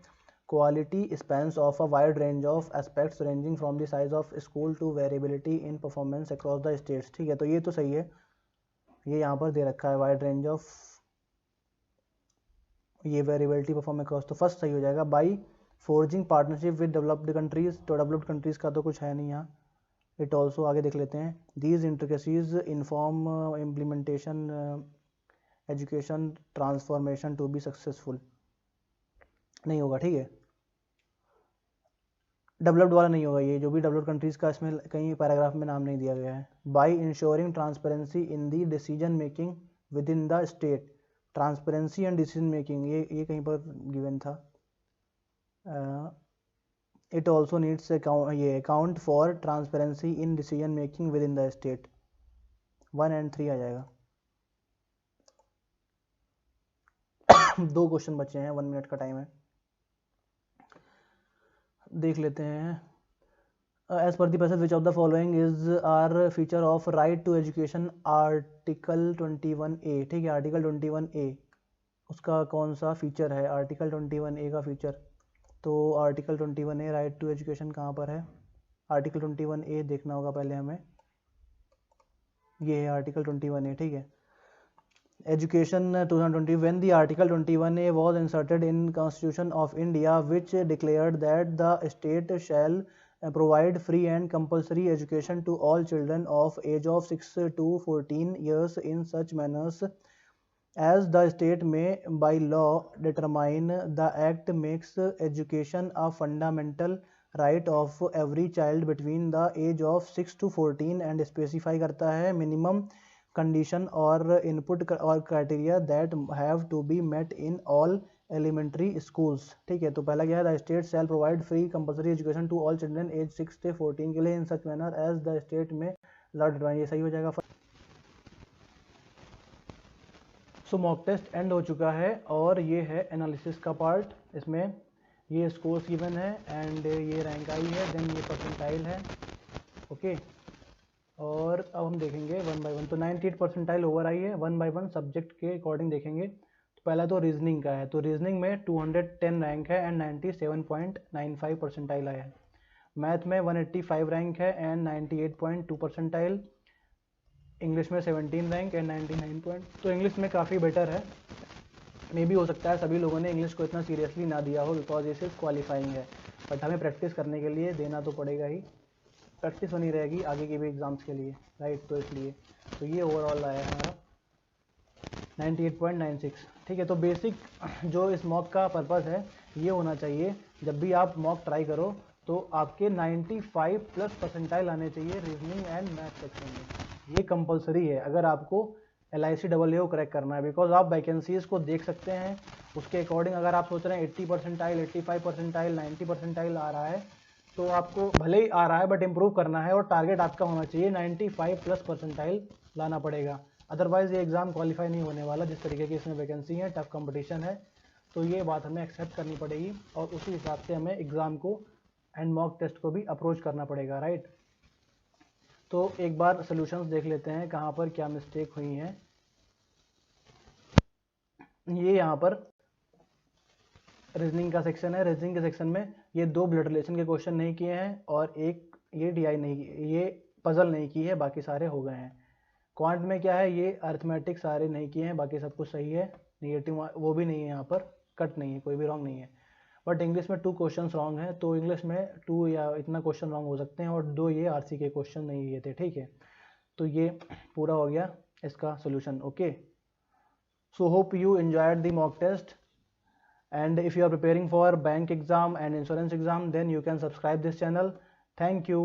quality spans of a wide range of aspects ranging from the size of school to variability in performance across the states, ठीक है। तो ये तो सही है, ये यहाँ पर दे रखा है वाइड रेंज ऑफ, ये वेरिएबिलिटी परफॉर्म अक्रॉस, तो फर्स्ट सही हो जाएगा। By forging partnership with developed countries, तो डेवलप्ड कंट्रीज का तो कुछ है नहीं यहाँ। इट ऑल्सो आगे देख लेते हैं, these intricacies inform implementation education transformation to be successful, नहीं होगा, ठीक है। डेवलप्ड वाला नहीं होगा, ये जो भी डेवलप्ड कंट्रीज का इसमें कहीं पैराग्राफ में नाम नहीं दिया गया है। By ensuring transparency in the decision making with in the state, transparency and decision making ये कहीं पर गिवन था। It also needs account for transparency in decision making with in the state, 1 and 3 आ जाएगा। 2 क्वेश्चन बचे हैं, 1 मिनट का टाइम है, देख लेते हैं। As per the passage which of the following is are feature of right to education, article 21A, ठीक है। आर्टिकल 21A उसका कौन सा फीचर है, आर्टिकल 21A का फीचर तो article 21A right to education कहाँ पर है? आर्टिकल 21A देखना होगा पहले हमें, ये है आर्टिकल 21A, ठीक है। Education 2020, when the Article 21A was inserted in Constitution of India, which declared that the state shall provide free and compulsory education to all children of age of 6 to 14 years in such manners as the state may by law determine. The act makes education a fundamental right of every child between the age of 6 to 14 and specify करता है minimum condition or input or criteria that have to be met in all elementary schools, ठीक है। तो पहला क्या है, the state shall provide free compulsory education to all children age 6 से 14 के लिए in such manner as the state में लॉ डिटरमाइन, ये सही हो जाएगा। सो मॉक टेस्ट एंड हो चुका है और ये है एनालिसिस का पार्ट। इसमें ये स्कोर्स गिवन है एंड ये रैंक आई है, देन ये परसेंटाइल है, ओके। और अब हम देखेंगे वन बाय वन। तो 98 परसेंटाइल ओवर आई है, वन बाय वन सब्जेक्ट के अकॉर्डिंग देखेंगे। तो पहला तो रीजनिंग का है, तो रीजनिंग में 210 रैंक है एंड 97.95 परसेंटाइल आया है। मैथ में 185 रैंक है एंड 98.2 परसेंटाइल। इंग्लिश में 17 रैंक एंड 99 पॉइंट। तो इंग्लिश में काफ़ी बेटर है, मे भी हो सकता है सभी लोगों ने इंग्लिश को इतना सीरियसली ना दिया हो बिकॉज ये सिर्फ क्वालिफाइंग है, बट हमें प्रैक्टिस करने के लिए देना तो पड़ेगा ही, प्रैक्टिस बनी रहेगी आगे के भी एग्ज़ाम्स के लिए, राइट। तो इसलिए तो ये ओवरऑल आया हमारा 98.96, ठीक है। तो बेसिक जो इस मॉक का पर्पज़ है ये होना चाहिए, जब भी आप मॉक ट्राई करो तो आपके 95 प्लस परसेंटाइल आने चाहिए रीजनिंग एंड मैथ सेक्शन में। ये कंपलसरी है अगर आपको LIC AA को क्रैक करना है, बिकॉज आप वैकेंसीज़ को देख सकते हैं उसके अकॉर्डिंग। अगर आप सोच रहे हैं 80 परसेंटाइल, 85 परसेंटाइल, 90 परसेंटाइल आ रहा है, तो आपको भले ही आ रहा है बट इम्प्रूव करना है और टारगेट आपका होना चाहिए 95 प्लस परसेंटाइल लाना पड़ेगा, अदरवाइज़ ये एग्ज़ाम क्वालिफाई नहीं होने वाला। जिस तरीके की इसमें वैकेंसी है, टफ कंपटीशन है, तो ये बात हमें एक्सेप्ट करनी पड़ेगी और उसी हिसाब से हमें एग्ज़ाम को एंड मॉक टेस्ट को भी अप्रोच करना पड़ेगा, राइट। तो एक बार सॉल्यूशंस देख लेते हैं कहाँ पर क्या मिस्टेक हुई हैं। ये यहाँ पर रीजनिंग का सेक्शन है। रीजनिंग के सेक्शन में ये 2 ब्लड रिलेशन के क्वेश्चन नहीं किए हैं और एक ये DI नहीं, ये पजल नहीं की है, बाकी सारे हो गए हैं। क्वांट में क्या है, ये अर्थमेटिक सारे नहीं किए हैं, बाकी सब कुछ सही है। नेगेटिव वो भी नहीं है, यहाँ पर कट नहीं है, कोई भी रॉन्ग नहीं है। बट इंग्लिश में 2 क्वेश्चन रॉन्ग है, तो इंग्लिश में 2 या इतना क्वेश्चन रॉन्ग हो सकते हैं और 2 ये RC के क्वेश्चन नहीं ये थे, ठीक है। तो ये पूरा हो गया इसका solution, okay. So hope you enjoyed the mock test, and if you are preparing for bank exam and insurance exam, then you can subscribe this channel. Thank you.